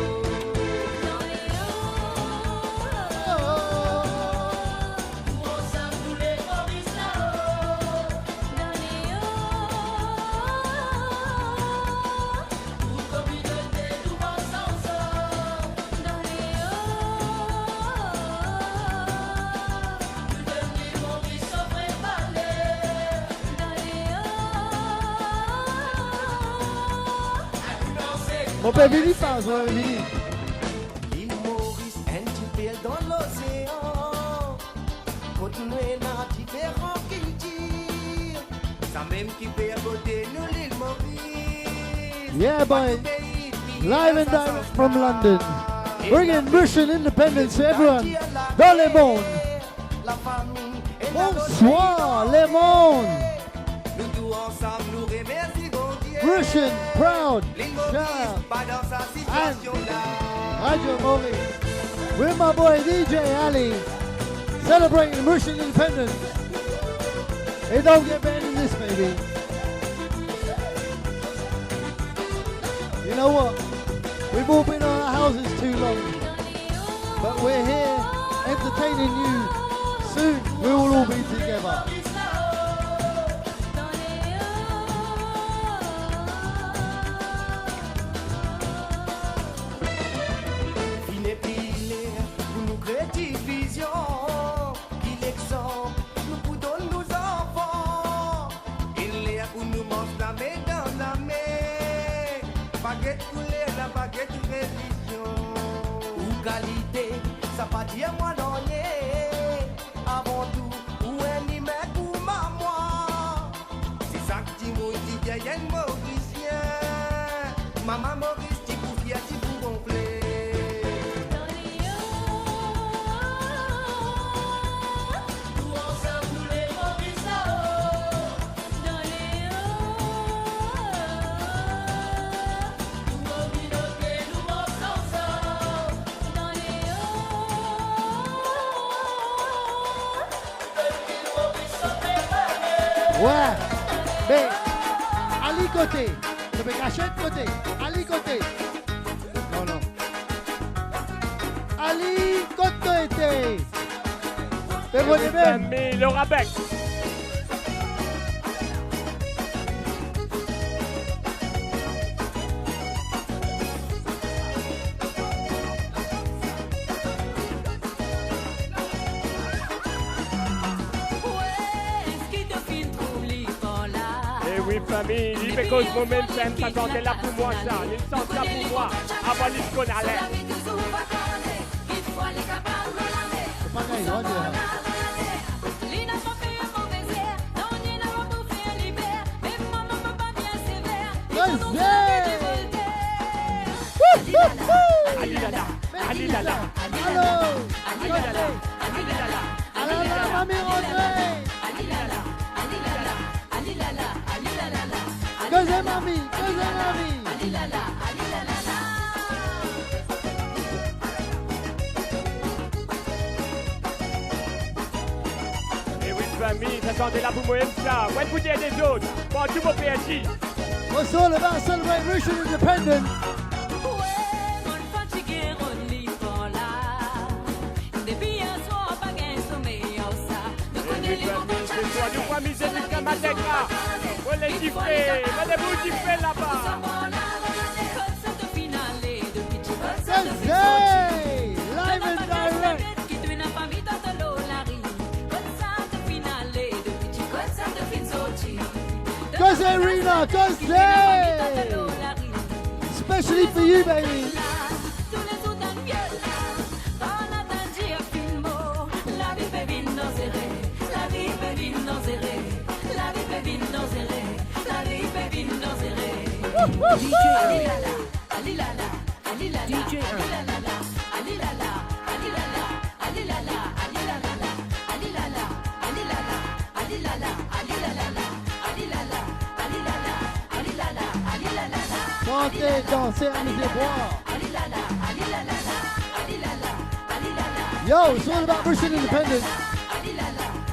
Mon père Vinny passe, mon père Vinny. L'île Maurice, un petit peu dans l'océan. Continuez dans différents cultures. Ça même qui fait côté nous l'île Maurice. Yeah, boy. Live and direct from London. Bringing Russian independence to everyone. Dans les mondes. Bonsoir, les mondes. Nous tous ensemble, nous remercions bon Dieu. Russian, proud. L'île Shout Maurice, out. pas dans sa situation là. Radio Maurice. With my boy DJ Ali. Celebrating Russian independence. It don't get better than this, baby. You know what? We've all been in our houses too long. But we're here entertaining you. Soon we will all be together. Il n'est pilé pour nous créer division. Il exemple, nous pour donner nos enfants. Il est pour nous manger la main dans la main. Baguette coulée, la baguette religion. Ou qualité, ça pas dire moi non. Avant tout, où est ni mec ou maman. C'est ça que dit mon dit, y'a un Mauricien. Maman Maurice, tu pour fier, tu pour gonfler. Ouais, mais Ali côté, je vais cacher de côté, Ali côté. Non, non. Ali côté. Mais vous les mêmes. Mais le rabec. Famille, because moi-même j'aime ça quand elle là pour moi ça, il sent ça pour moi, avant les qu'on allait. Alilala, alilala, allô, alilala, alilala, alilala, mamie rentrée. Que c'est mamie, Et oui, famille, ça sentait là pour moi ça. Ouais, vous dire des autres. Bon, tout mon PSI. What's all about celebrating Russian independence? Nous pas miser jusqu'à ma tête là. On les gifler, venez-vous gifler là-bas. Hey, live and direct. Cause Rena, cause especially for you, baby. DJ Early. DJ Early. Chantez, dansez, amusez-vous. Yo, it's all about Russian independence.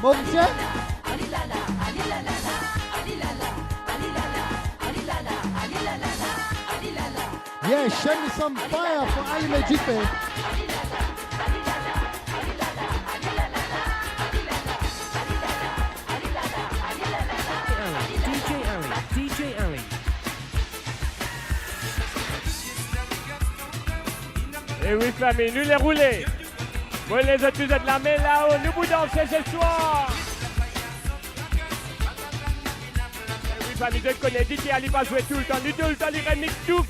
Mauricien? Yeah, show me some fire for Ali Mejipe. DJ Early. DJ Early. Et oui, famille, nous les rouler. Moi, les autres, vous êtes la main là-haut. Nous vous dansez ce soir. Et oui, famille, je connais. DJ Ali va jouer tout le temps. Nous tout le temps, il remix tout.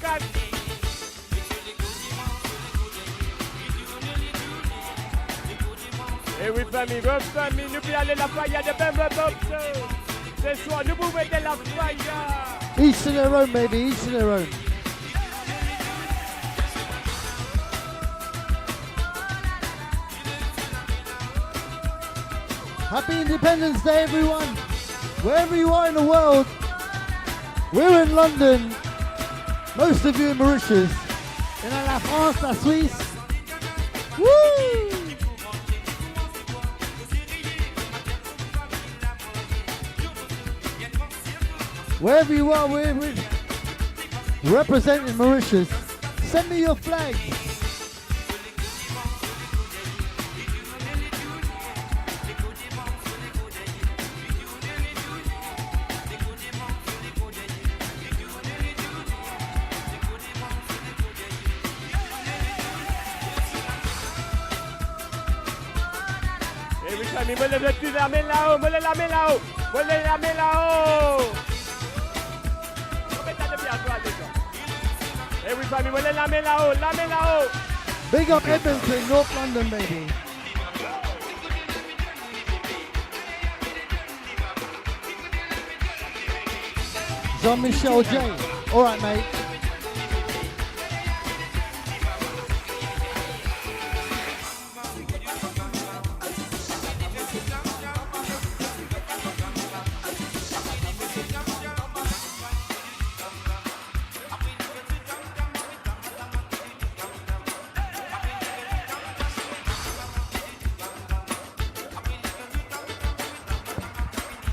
oui, famille, n'oubliez aller la faya de Bemba Bobso. Ce soir, nous pouvons mettre la faya. Each to their own, baby, each to their own. Happy Independence Day, everyone. Wherever you are in the world, we're in London. Most of you in Mauritius. In la France, la Suisse. Woo! Wherever you are, we're representing Mauritius. Send me your flag. Every time you move the two, la main là-haut, move la main là-haut, move la main là-haut. Every time you move la main là-haut, la main là-haut. Big up Edmonton, North London, baby. Jean-Michel J. All right, mate.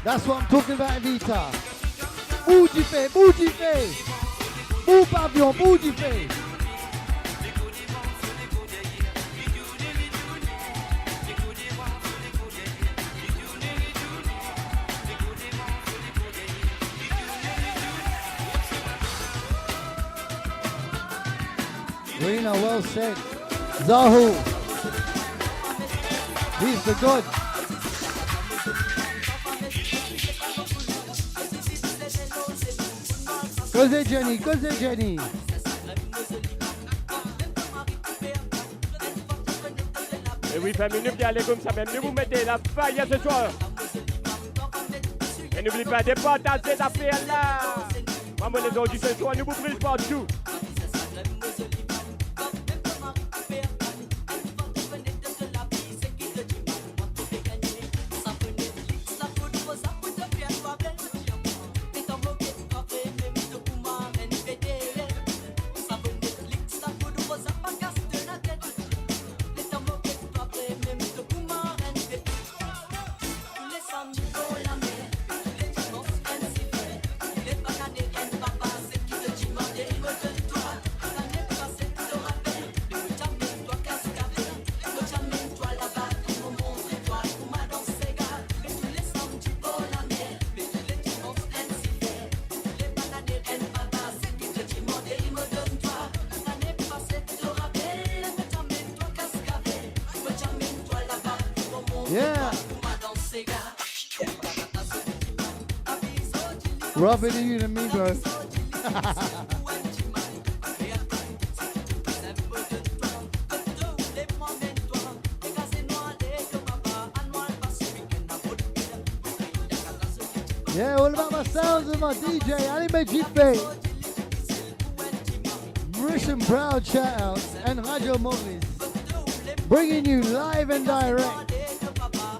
That's what I'm talking about, Evita. Bougie fait, bougie fait. Bou pavillon, bougie fait. Rena, well said. Zahu. He's the god. Cos'è Jenny, cos'è Jenny? Et oui, famille, n'oubliez aller comme ça même. Nous vous mettez la faille ce soir. Et n'oubliez pas de partager cette affaire-là. Maman, les autres ce soir, nous vous prenons partout. Yeah. Robin to you and me, bro. Yeah, all about my sounds and my DJ, Anime Jipe. Mauritian Proud shoutouts and Radio Maurice. Bringing you live and direct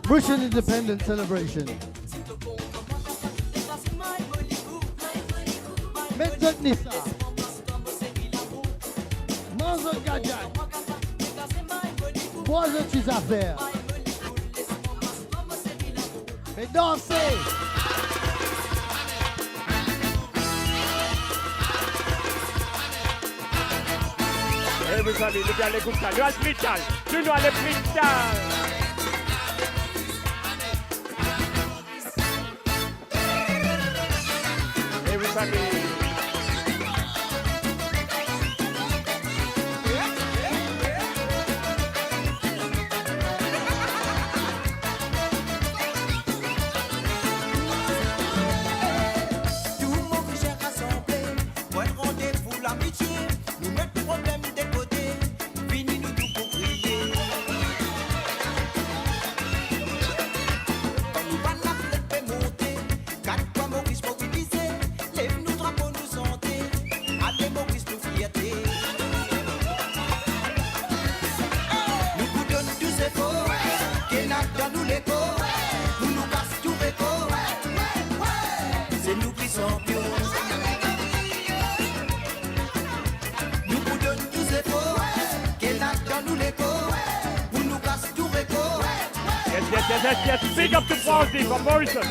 Mauritian Independence Celebration. Medzot Nissa. Manzot Gadjak. Boisot tes affaires. Mais dansez. Et vous savez, nous allons comme ça. Nous allons freestyle. Nous allons freestyle. Et vous savez. Yes. Big up to Fonzie from Morrison.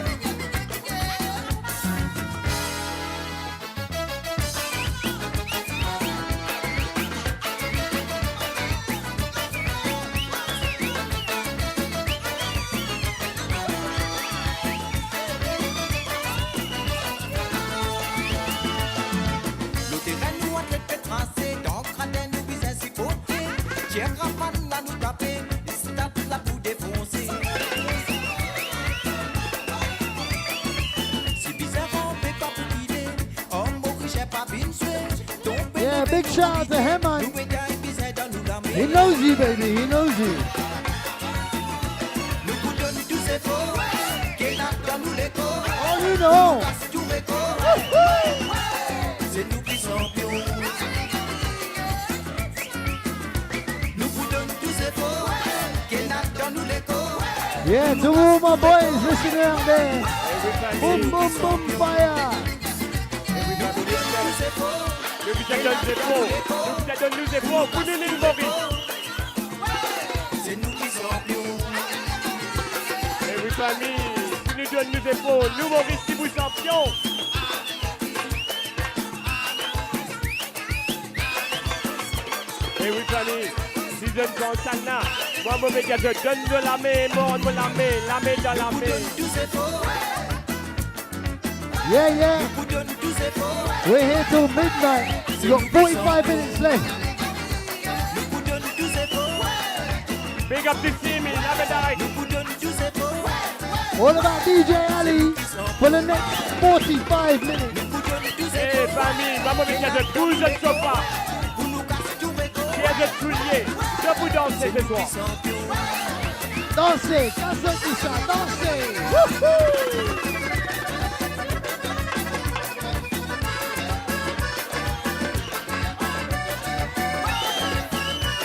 Le terrain nous a fait tracé, donc radin nous vise ainsi côté. Tiens, Raman là nous taper, les stats là pour défoncer. Si bizarre, on peut pas pour guider. Homme au riche, pas bien sué. Yeah, big shout out to him, man. He knows you, baby. He knows you. Nous vous donnons tous ces faux, qu'elle a dans nous les corps. Oh, you know. C'est nous qui champions. Nous vous donnons tous ces faux, qu'elle a dans nous les corps. Yeah, to all my boys listening out there. Boom, boom, boom, fire. Le budget donne des faux. Le budget donne nous des faux. Vous nous l'île Maurice. C'est nous qui champions. Et oui, famille, tu nous donnes nous des faux. Nous, Maurice, qui vous champions. Et oui, famille, season Santana. Moi, mauvais gars, je donne de la main, moi, de la main dans la main. Yeah. We're here till midnight. You got 45 minutes left. Big up to Simi, Lavedarek. All about DJ Ali for the next 45 minutes. Eh, famille, ma mauvais gars, je bouge, je ne saute pas. Pieds de souliers, je vous danser ce soir. Dansez, dansez. Woohoo!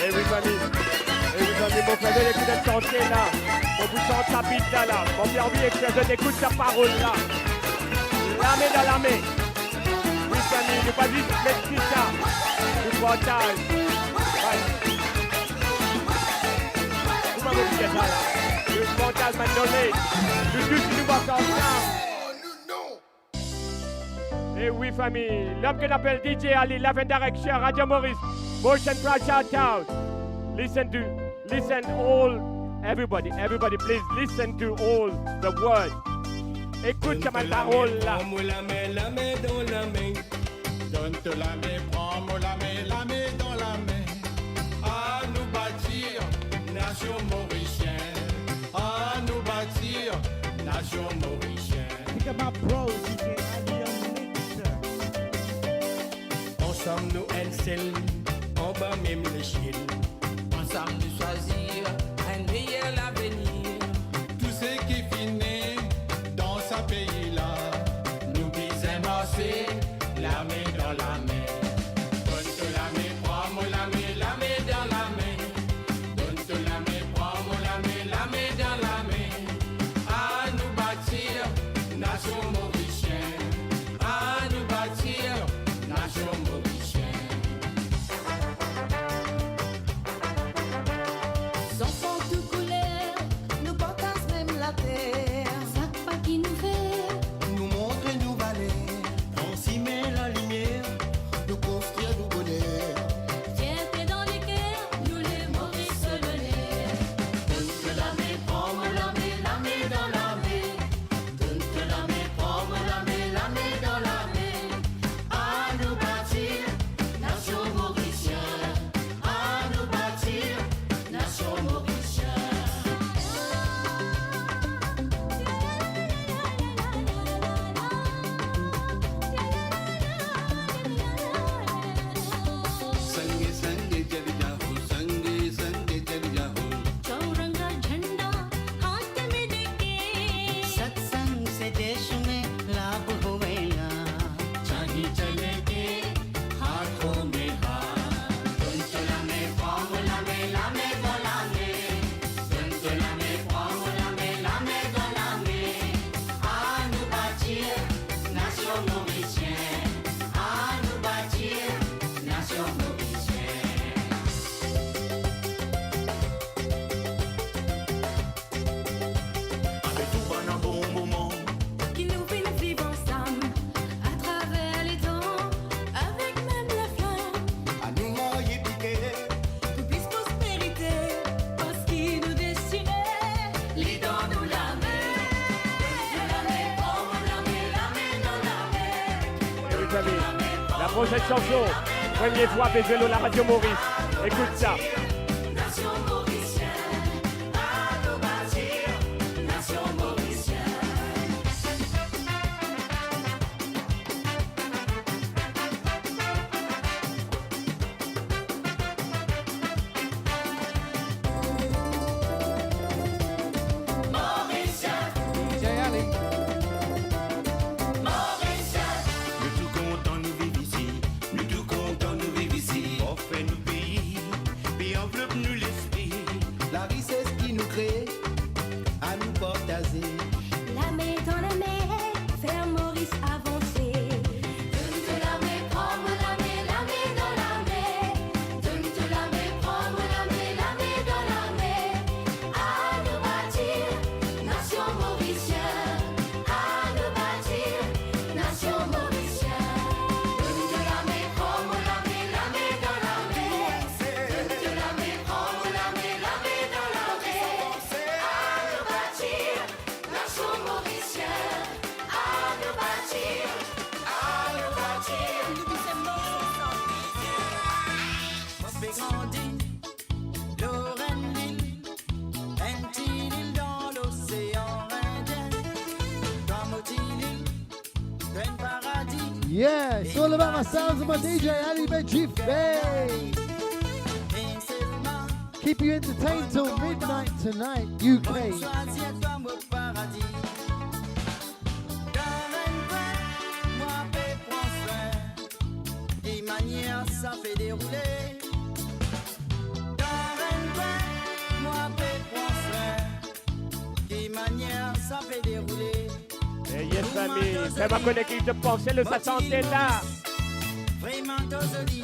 Eh oui, famille, mon frère, je l'écoute de chanter là. Mon bout de chante la bite là. Mon frère, oui, je t'écoute ta parole là. La main dans la main. Oui, famille, ne pas juste mettre ça. Du partage. Ouais. Vous m'avez dit ça là. Le partage m'a donné. Le but, nous va faire ça. Eh oui, famille, l'homme qu'on appelle DJ Ali, Lavender Action, Radio Maurice, Motion Crowd Shout Out. Listen all, everybody, please listen to all the words. Écoute ma parole là. Prends-moi la main dans la main. Donne-te la main, prends-moi la main dans la main. À nous bâtir, nation mauricienne. À nous bâtir, nation mauricienne. Pick up my bros, DJ Ali on the mixer. Ensemble nous ensemble, en bas même les chiens. Ensemble nous choisir un meilleur avenir. Tout ce qui finit dans ce pays-là, nous disons marcher, la main dans la main. Donne-te la main, prends-moi la main dans la main. Donne-te la main, prends-moi la main dans la main. À nous bâtir, nation mauricienne. À nous bâtir, nation mauricienne. Enfants de couleur, nous partagent même la terre. Ça pas qui nous fait, nous montre nous valer. On s'y met la lumière, nous construire nous bonheur. fierté dans les cœurs, nous les Maurice le nez. Donne-te la main, prends-moi la main dans la main. Donne-te la main, prends-moi la main dans la main. À nous bâtir, nation mauricienne. À nous bâtir, nation mauricienne. Chauranga झंडा हाथ में लेके सत्संग से देश में लाभ होवेला चाही चले के हाथों में हाथ. Donne-te la main, prends-moi la main dans la main. Donne-te la main, prends-moi la main dans la main. À nous bâtir, nation mauricienne. À nous bâtir, nation mauricienne. famille. La prochaine chanson, première fois Bézelo, la radio Maurice. Écoute ça. Nation mauricienne, à nous bâtir, nation mauricienne. Mauricien, DJ Ali. Mauricien. Nous tout content nous vivre ici, nous tout content nous vivre ici. On fait nous pays, puis enveloppe nous l'esprit. La richesse qui nous crée, à nous partager. La main dans la mer, faire Maurice avancer. Donne-te la main, prends-moi la main dans la main. Donne-te la main, prends-moi la main dans la main. À nous bâtir, nation mauricienne. À nous bâtir, nation mauricienne. Donne-te la main, prends-moi la main dans la main. Donne-te la main, prends-moi la main dans la main. À nous bâtir, nation mauricienne. À nous bâtir, Fait grandir Lorraine-Ville, un petit île dans l'océan Indien. Comme au petit île d'un paradis. Yeah, it's all about my sounds of my DJ Ali Benjife. Keep you entertained till midnight tonight, UK. Choisis-toi au paradis. Dans un coin, moi, paix, prends soin. Des manières, ça fait dérouler. Dans un coin, moi, paix, prends soin. Des manières, ça fait dérouler. Et yes, famille. C'est ma connaître qui te pense, c'est le sa santé là. Vraiment joli.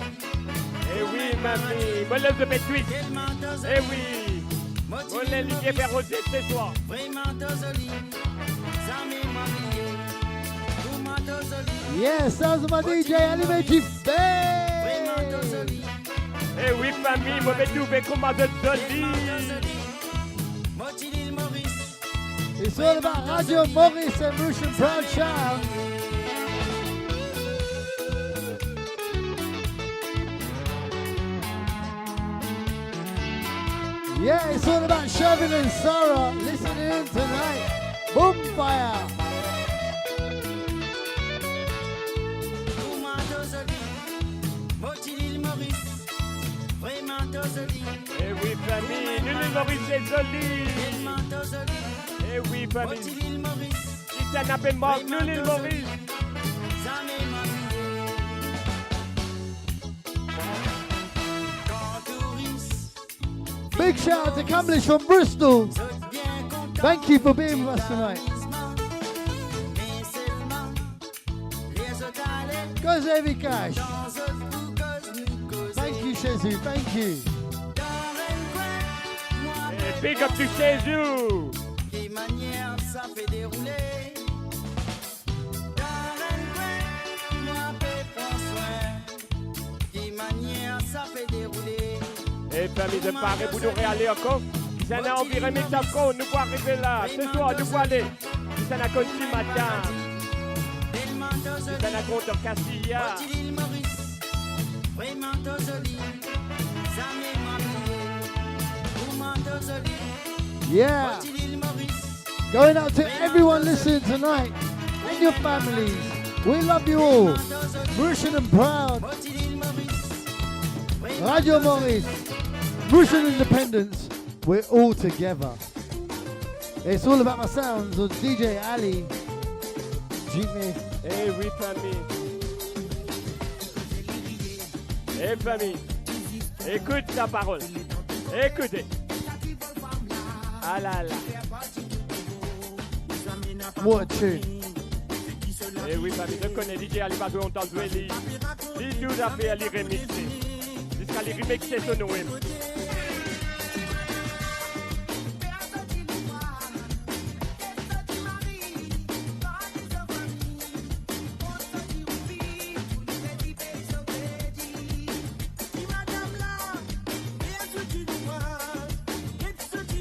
Eh oui, mamie. Bonne lève de Betwixt. Eh oui. Bonne lève de Rosé ce soir. Vraiment joli. Ça m'est joli. Yeah, sounds of my DJ Ali Benjife. Eh oui, famille. Mauvais double combat de Joli. It's all about Radio Maurice and Mauritian Proud Child. Yeah, it's all about Shervin and Sarah listening in tonight. Boom fire. Eh oui, famille. Nous, l'île Maurice, c'est joli. Eh oui, famille. Si ça n'a pas de manque, nous, l'île Maurice. Big shout out to Kamlish from Bristol. Thank you for being with us tonight. Go Xavier Cash. Thank you, Shezu. Thank you. Eh, big up to Shezu. Des manières, ça fait dérouler. Dans un coin, moi, paix, prends soin. Des manières, ça fait dérouler. Eh, famille de Paris, vous nous réallez encore. Ça n'a environ 1000 encore, nous pouvons arriver là. Ce soir, nous pouvons aller. Ça n'a qu'un petit matin. Ça n'a qu'un Castilla. Vraiment joli. Ça m'est Yeah. Going out to everyone listening tonight and your families. We love you all. Mauritian and proud. Radio Maurice. Mauritian independence. We're all together. It's all about my sounds of DJ Ali. Jimmy. Eh oui, famille. Eh, famille. Écoute ta parole. Écoutez. Ah là là. What a tune. Eh oui, famille, je connais DJ Ali Badou, on t'a joué les tout à fait à les remixer. Jusqu'à les remixer sur nous.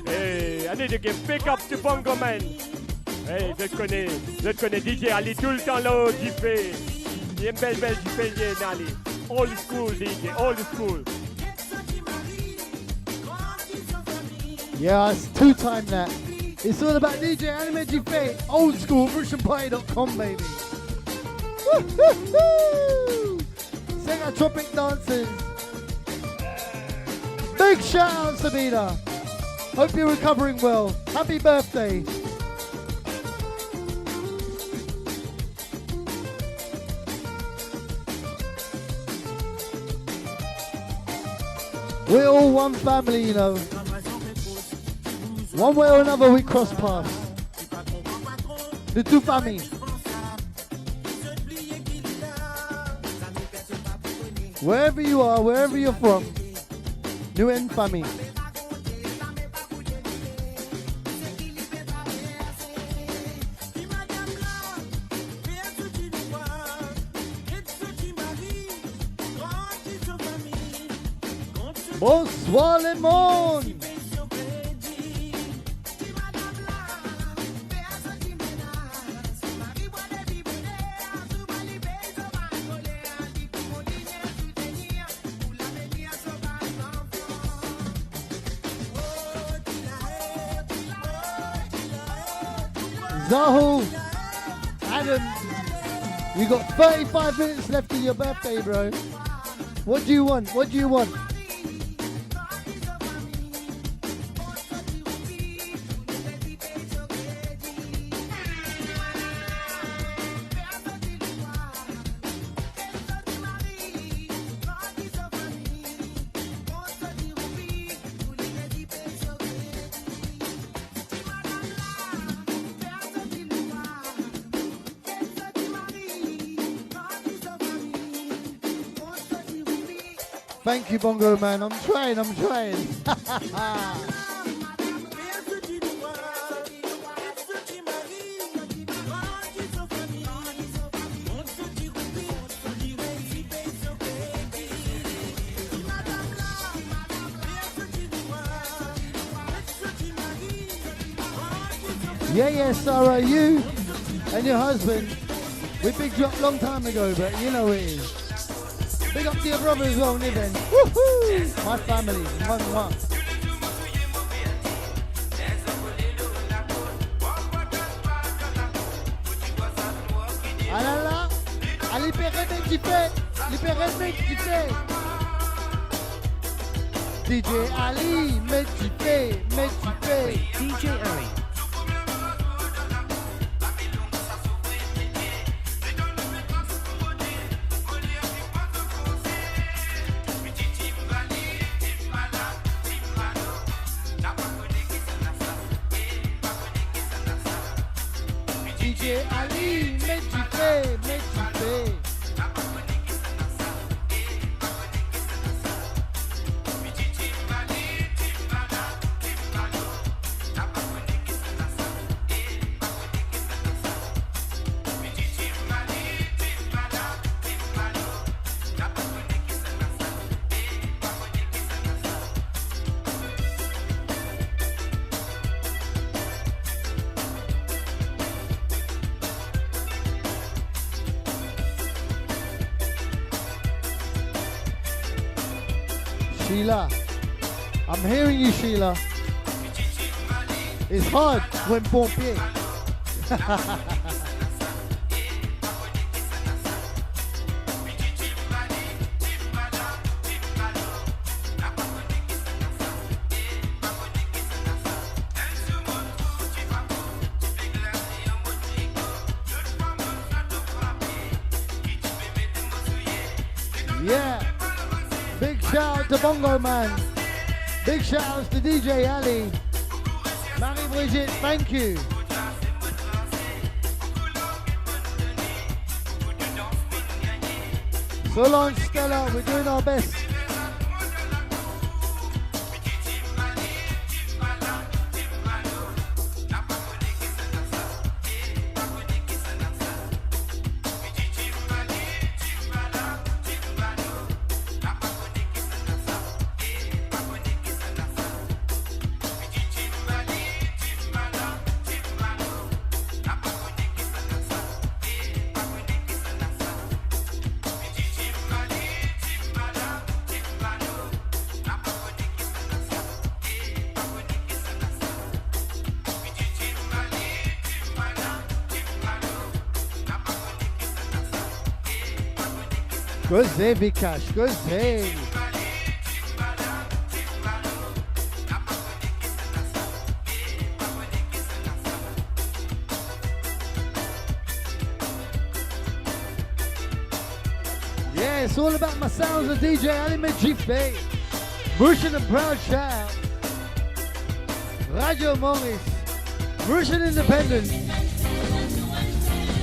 Hey, I need to give big up to Bongo Man. Hey, je connais DJ Ali tout le temps là, qui fait. Yen bel bel du payé Nali. Old school DJ, old school. Yeah, it's two-time that. It's all about DJ Anime G-Fate. Old school, RussianParty.com, baby. Woo-hoo-hoo! Sega Tropic Dancers. Big shout out, Sabina. Hope you're recovering well. Happy birthday. We're all one family, you know. One way or another, we cross paths. The two family. Wherever you are, wherever you're from, New End family. Bonsoir le monde. Zahu, Adam, you got 35 minutes left in your birthday, bro. What do you want? What do you want? Thank you, Bongo Man. I'm trying. Yeah, Sarah, you and your husband, we picked you up a long time ago, but you know it is. Big up to your brother as well, Niven. Woohoo! My family. Mwah. Ah là là! À l'hyper-remède qui fait! L'hyper-remède qui fait! DJ Ali, mais tu fais! DJ Ali. Sheila, I'm hearing you, Sheila. It's hard when pompier. Yeah. Big shout out to Bongo Man. Big shout outs to DJ Ali. Marie-Brigitte, thank you. Solange, Stella, we're doing our best. Cos'è Vikash? Cos'è? Yeah, it's all about my sounds of DJ Ali Mejife. Russian and Proud Child. Radio Maurice. Russian Independent.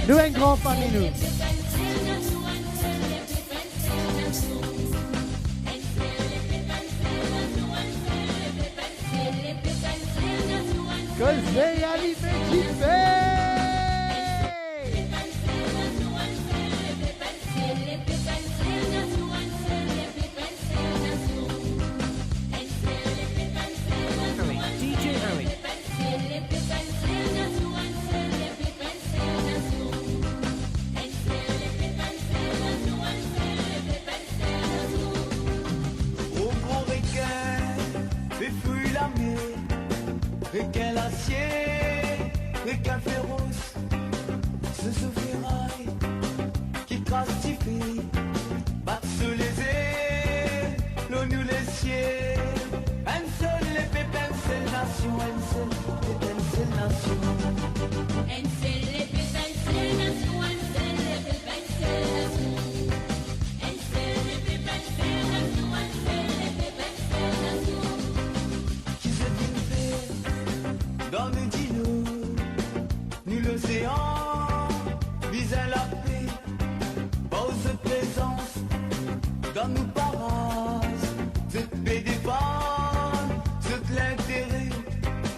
Nous un grand famille, nous. Cos'è Ali Mejife? DJ Harry. Au gros requin, fait fuir la mer, requin l'acier, requin féroce, ce ferraille qui crassifie, battent sur les airs, l'eau nous les cieux, un seul les pépins, c'est nation, un seul les pépins, c'est nation. Un seul les pépins, c'est nation, un seul les pépins, c'est nation. Un seul les pépins, c'est nation, un seul les pépins, c'est nation. Qui se fait dans le dino, nous l'océan, vise à la paix, pose présence dans nos parages, cette paix défend, cette l'intérêt.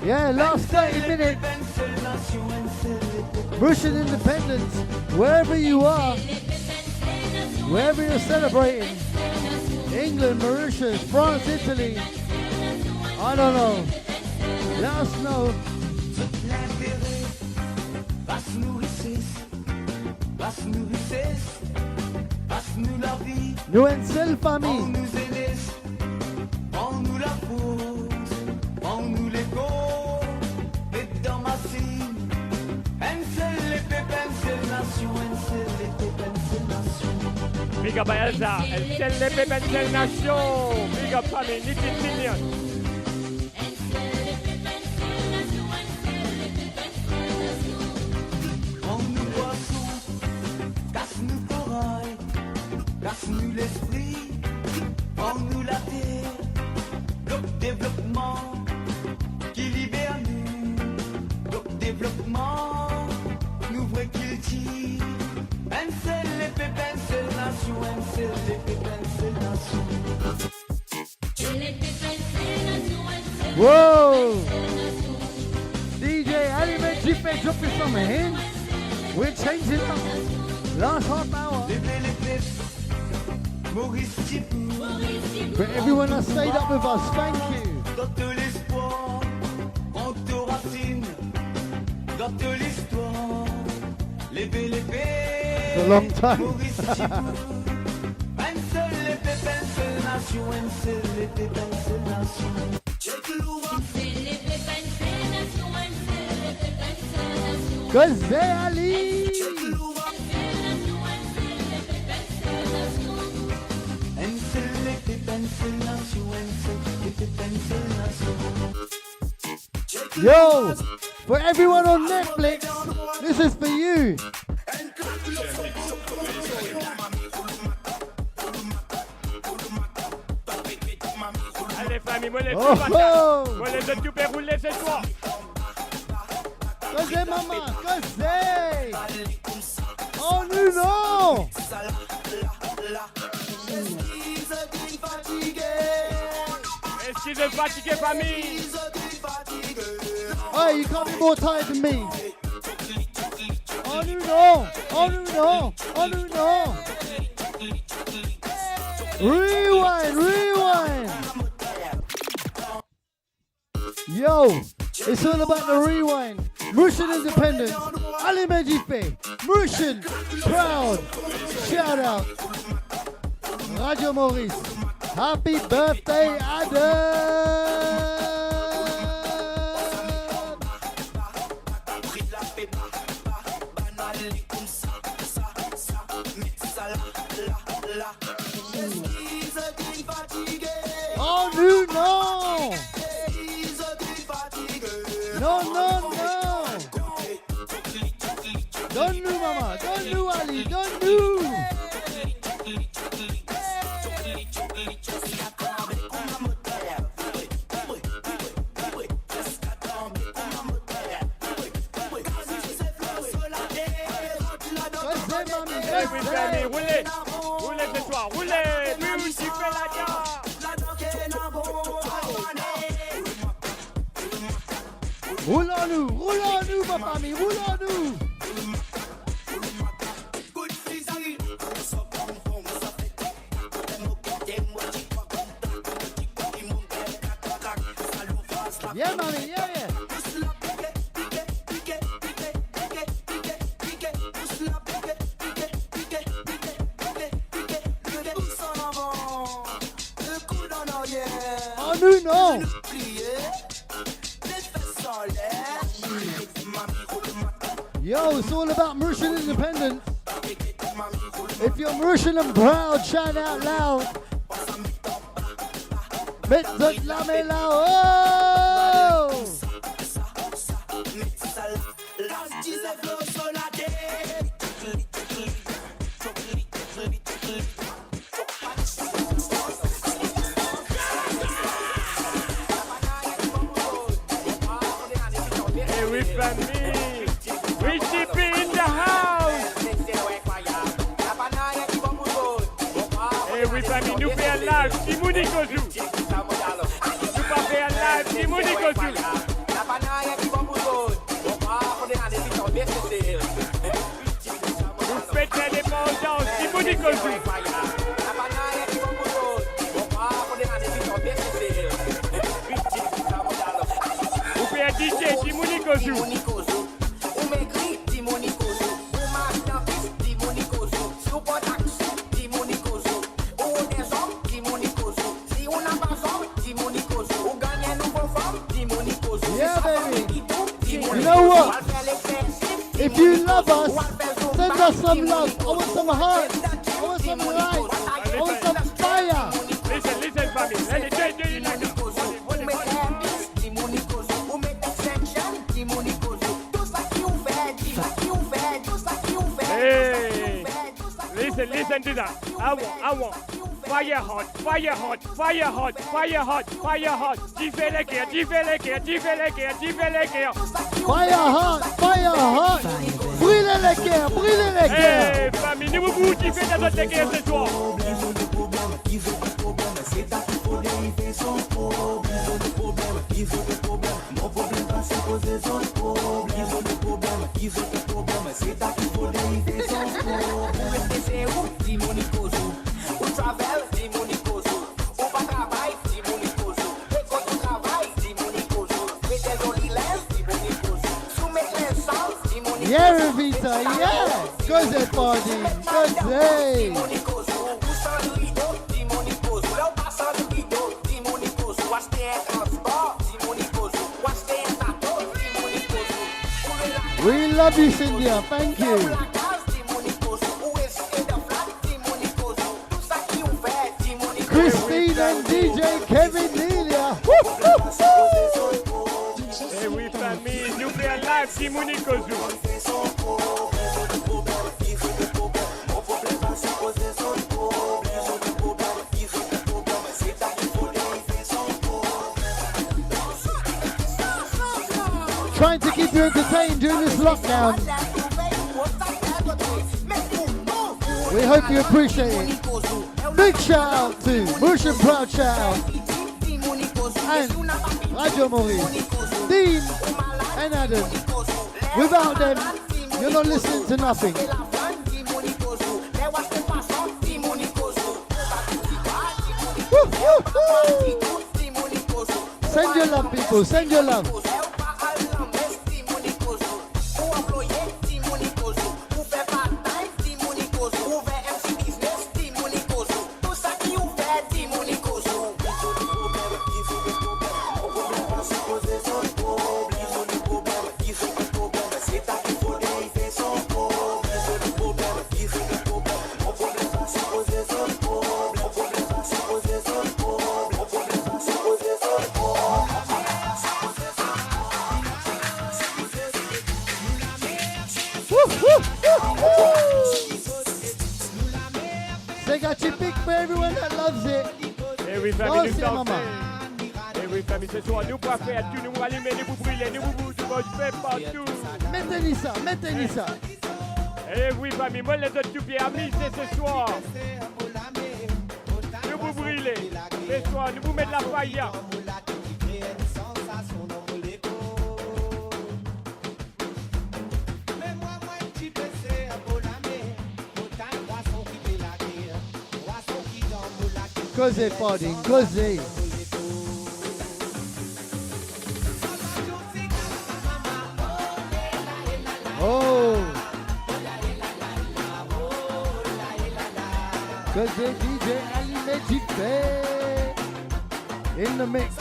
Yeah, last 30 minutes. Russian Independence, wherever you are, wherever you're celebrating, England, Mauritius, France, Italy, I don't know, let us know. Passe-nous la vie, Nous une seule famille. on nous aînés, on nous la pose, on nous l'écho, et dans ma cime, un seul les pépins, c'est nation, un seul les pépins, c'est nation. Big up Elsa, El Ciel les Pépins de Nation. Big up famille, Nicky Tinian. Prends-nous poissons, casse-nous corail, casse-nous l'esprit, prends-nous la terre, bloc développement, qui libère nous, bloc développement, nous vrai qu'il tire, un seul les pépins, c'est nation, un seul les pépins, c'est nation. Whoa! DJ Ali Mejife dropping some hints. We're changing up. Last half hour. For everyone that stayed up with us, thank you. Dans l'espoir, on te racine, dans l'histoire, les belles épées. It's a long time. Un seul les pépins, seule nation, un seul les pépins, seule nation. Cos'è Ali? Un seul les pépins, seule nation, un seul les pépins, seule nation. Yo! For everyone on Netflix, this is for you. Allez famille, moi les Oh, tout oh. moi les autres tout rouler c'est toi. Cos'è maman? Cos'è? Oh non! Est-ce qu'ils sont fatigués famille? Hey, you can't be more tired than me. Oh no! Oh no! Oh no! Rewind! Rewind! Yo! It's all about the rewind. Russian Independence. Ali Mejife. Russian. Proud. Shout out. Radio Maurice. Happy birthday, Adam! Oh non! Non, non, non! Donne-nous, maman! Donne-nous, Ali! Donne-nous! Hey, oui, famille, roulez! Roulez ce soir, roulez! Musique fait la danse! Roulons-nous, ma famille, roulons-nous! Yeah, mommy, yeah, yeah. Oh, nous, non! Yo, it's all about Mauritian independence. If you're Mauritian and proud, shout out loud. Mettez la méla, oh! Hey, we family! We keep it in the house! Hey, we family, nous faisons live, Simoni Kozu! Nous pas faire live, Simoni Kozu! Nous fêtons l'indépendance, Simoni Kozu! Vous faites DJ, Simoni Kozu! Yeah, baby. You know what? If you love us, send us some love. I want some hearts. I want some light. I want some fire. Listen, family. Let it do you like that. Hey, listen to that. I want fire hot. Fire hot. Brûlez les cœurs. Hey, famille, nous vous qui fait dans notre guerre ce soir. Yeah, Revita, yeah! Cos'è party? Cos'è? We love you, Cynthia. Thank you. Christine and DJ Kevin Lilia. Hey, we famille, nous faisons live, Simoni Kozu. Trying to keep you entertained during this lockdown. We hope you appreciate it. Big shout out to Mauritian Proud shout out and Radio Maurice, Dean and Adam. Without them, you're not listening to nothing. Woo, woo, woo. Send your love, people. Send your love. Sega typique for everyone that loves it. Et oui, famille, Oh, nous c'est sommes maman. faits. Et oui, famille, ce soir, nous quoi faire tout, nous allumer, nous vous brûler, nous vous faire partout. Mettez-nous ça. Et oui, famille, moi, les autres tout bien amis, c'est ce soir. Nous vous brûler. Ce soir, nous vous mettons la faille. Causez, party, causez. Oh. Causez DJ Ali Mejipe in the mix.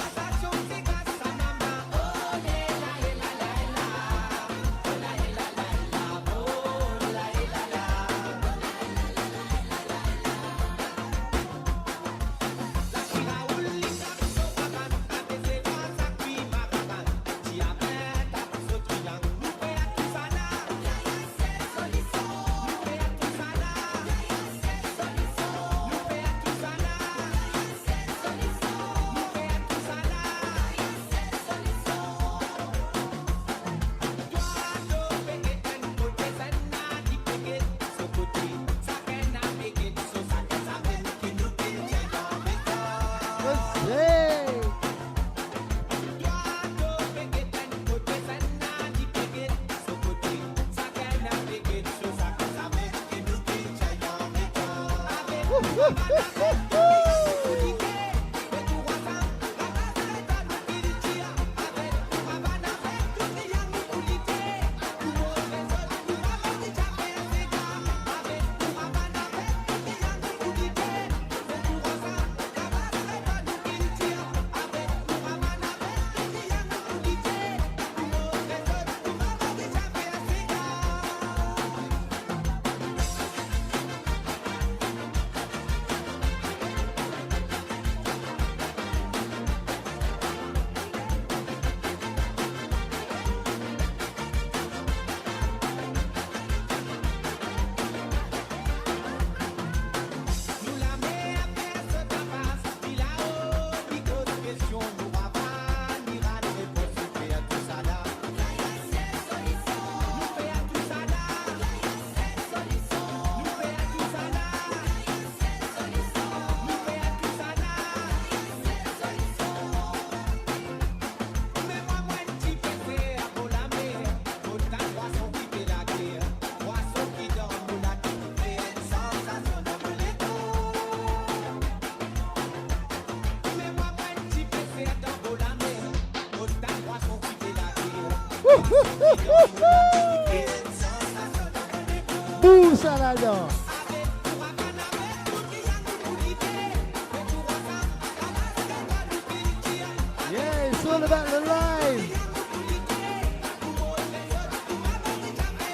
Bouh, ça là-dedans. Yeah, it's all about the life.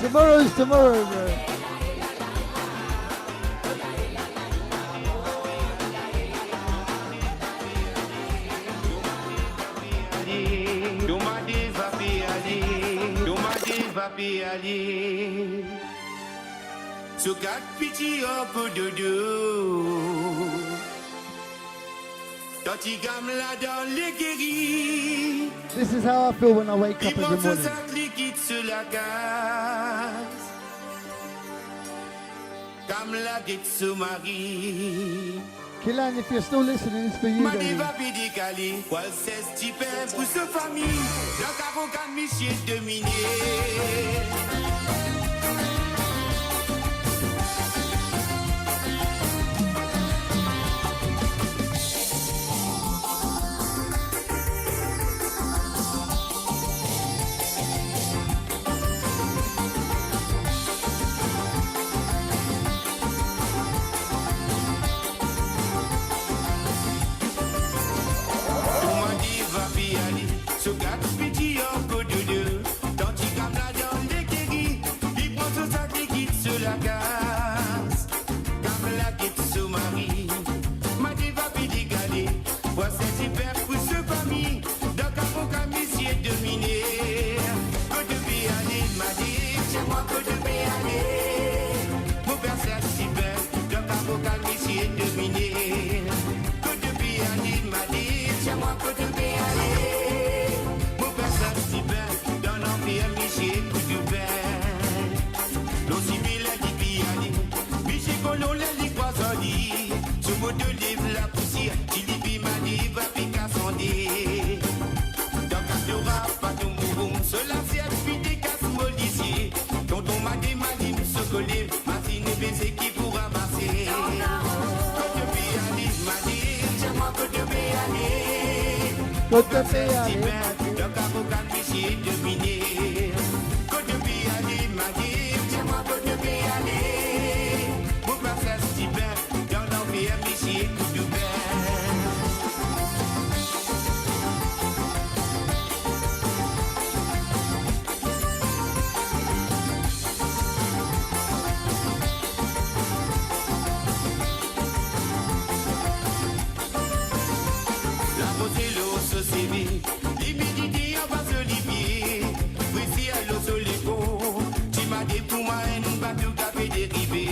Tomorrow's tomorrow, bro. So got pity up dodo. Tati gamla dans les guéris. This is how I feel when I wake up in the morning. Liquide sur la gaz. Gamla dit sous mari. Killan, if you're still listening, it's for you, Ma baby. diva pédicali. Qual c'est type pour ce famille. La caron can monsieur dominé. So got pity of good to do. Don't you come down the kegi. vocal, monsieur dominé. Côte de pied, allez, m'a dit, c'est moi, côte de pied, allez. Mon père, ça, si bien, dans l'empire, monsieur, coup de bain. L'eau civile, elle dit, puis allez. Monsieur, colon, elle dit, quoi, ça dit. Sous mot de livre, la poussière, il dit, puis m'a dit, va, puis qu'à son dé. Dans Catora, pas de mouroum, cela, c'est à puis des casses mollissiers. Tonton m'a dit, se coller, Martine et baiser qui pour ramasser. Côte de Béani, m'a dit, c'est moi côte de Béani. Côte de Béani, le cabocan, monsieur dominé. Côte de Béani, m'a dit, c'est moi côte de Béani. Mon père si bien, dans l'envers, monsieur, coup de bain. L'humidité en bas de l'hiver, précis à l'eau sur les pots. Tu m'as dit pour moi un bateau qui avait dérivé.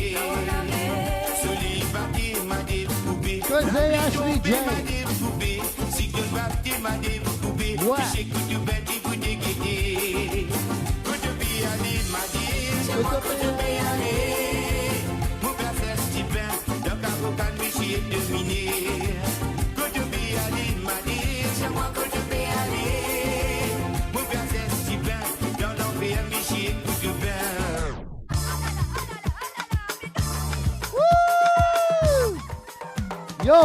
Sur les bâtis, m'a découpé. M'a découpé. Si tu bâtis, m'a découpé. J'ai coup de bête, il vous déguété. Coup de pied, m'a dit, c'est moi coup de pied. Mon père c'est Stephen, le cabocan, monsieur est dominé. Coup de pied, m'a dit. C'est moi que je vais aller. Mon père c'est Stephen, dans l'enfer, Michi, coup de bain. Yo!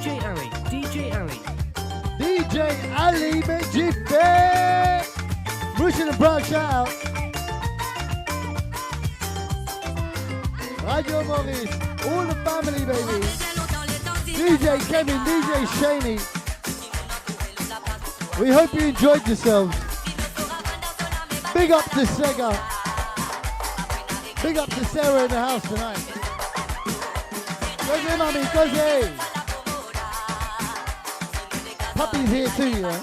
DJ Ali. DJ Ali Benjife! Russian and Brown shout out. Radio Maurice, all the family, baby. DJ Kevin, DJ Shaney. We hope you enjoyed yourselves. Big up to Sega. Big up to Sarah in the house tonight. Go mommy, go Puppy's here too, yeah.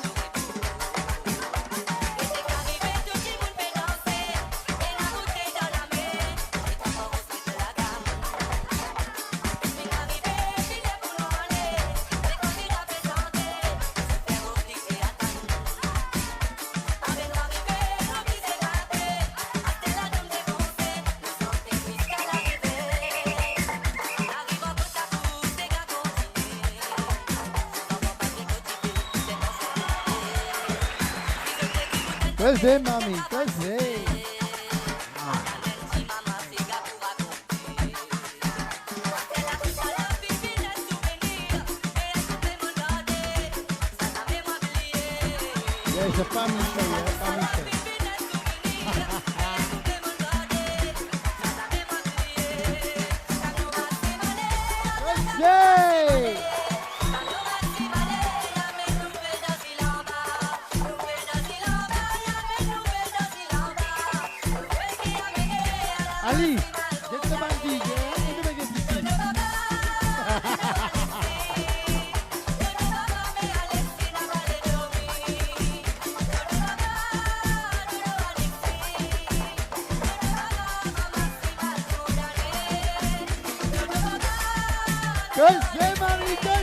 Vas-y, mamie, vas-y. Yeah, it's a family show, yeah, family show. Vas-y! Ali, get the man DJ, get the man DJ. Go, Marie, go,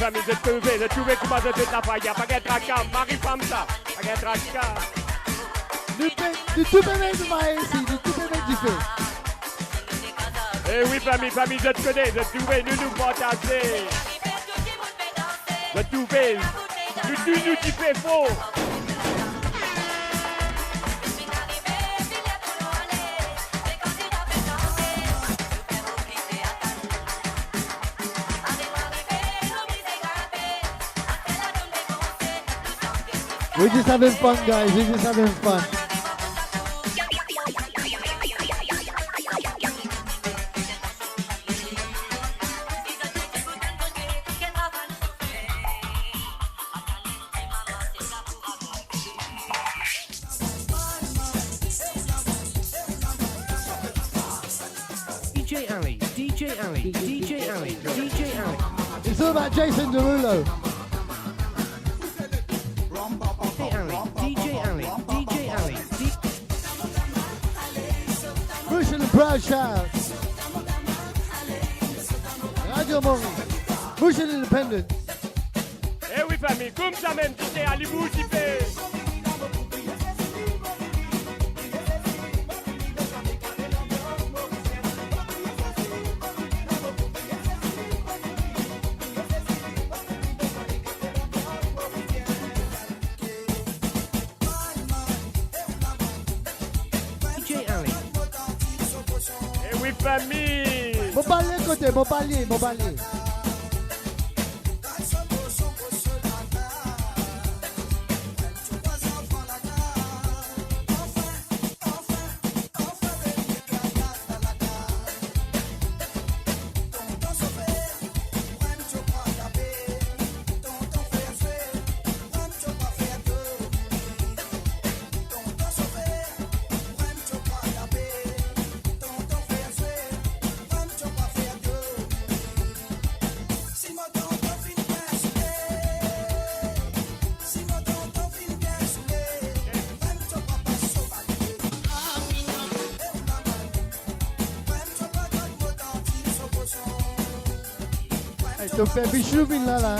Famille de trouver comment de la paille, pas qu'être tracam, Marie femme ça, pas qu'être tracam. Du tout bébé de ma ici, du tout bébé du feu. Eh oui, famille, je te connais, de trouver, nous partager. De trouver, nous qui fait faux. We're just having fun, guys. We're just having fun. DJ Ali, DJ Ali, DJ Ali, DJ Ali. It's all about Jason Derulo. DJ Ali, DJ Ali. Bruce and the Proud Shout. Radio Mori. Bruce and Independent. Eh oui, famille, comme ça même, DJ Ali Bouchipé. Famille. Mon balai côté, mon balai, mon balai. Tu fais bichou vin là là.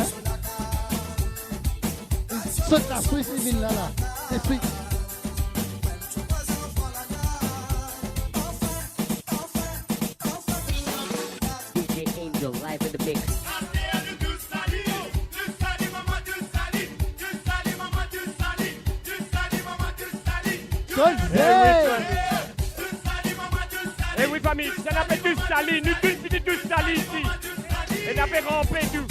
Saute la Suisse vin là là. C'est sweet. DJ Angel live in the mix. Eh oui famille, ça l'appelle du sali, nous tous finis tous sali ici. Et n'a pas rampé tout.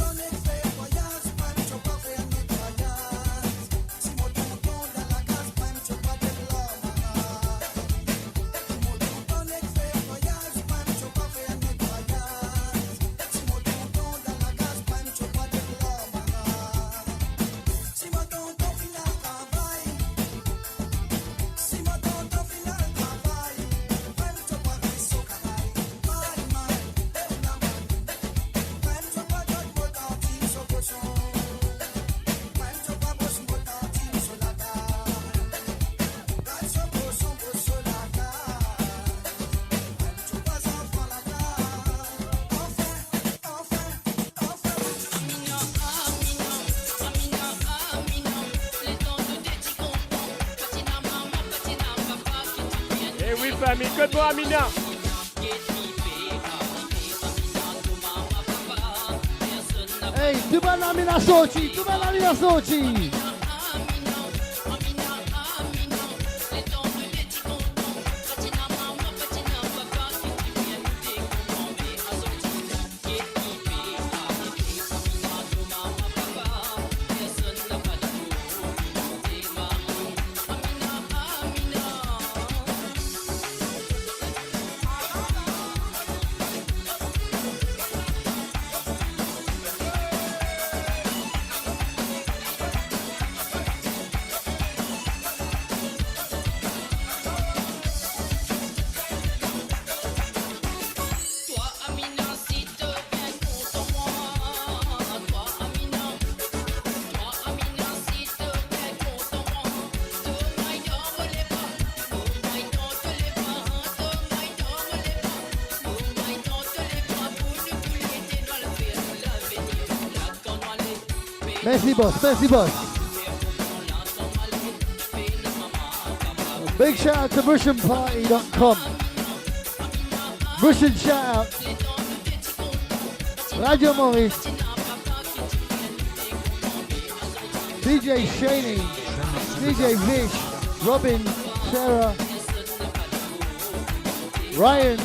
Famille, que bon Amina. Hey, tu vas l'Amina Sochi, tu vas l'Amina Sochi. Merci boss, merci boss. Big shout out to RussianParty.com. Russian shout out. Radio Maurice. DJ Shaney. DJ Vish. Robin. Sarah. Ryan.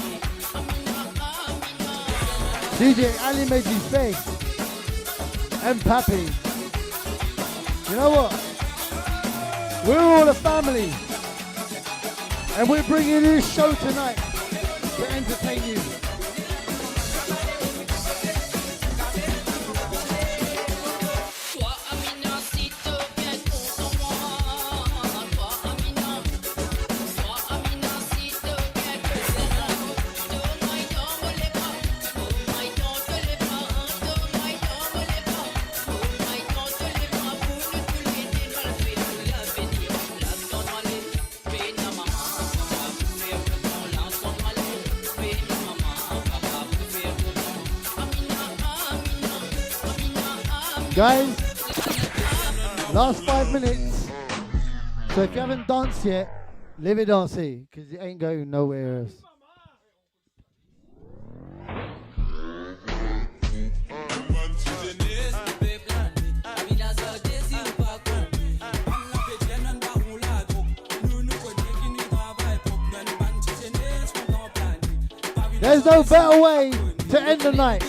DJ Ali Meji Face. And Pappy. You know what? We're all a family. And we're bringing you this show tonight to entertain you. Guys, last 5 minutes. So if you haven't danced yet, leave it dancer, because it ain't going nowhere else. There's no better way to end the night.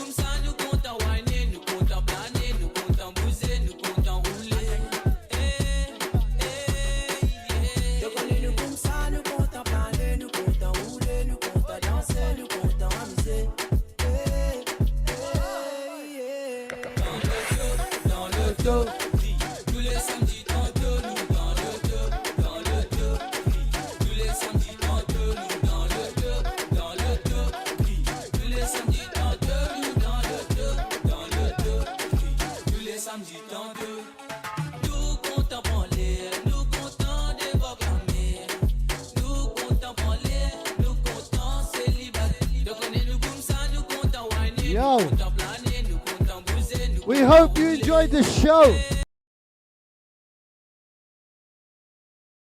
Yo, we hope you enjoyed the show.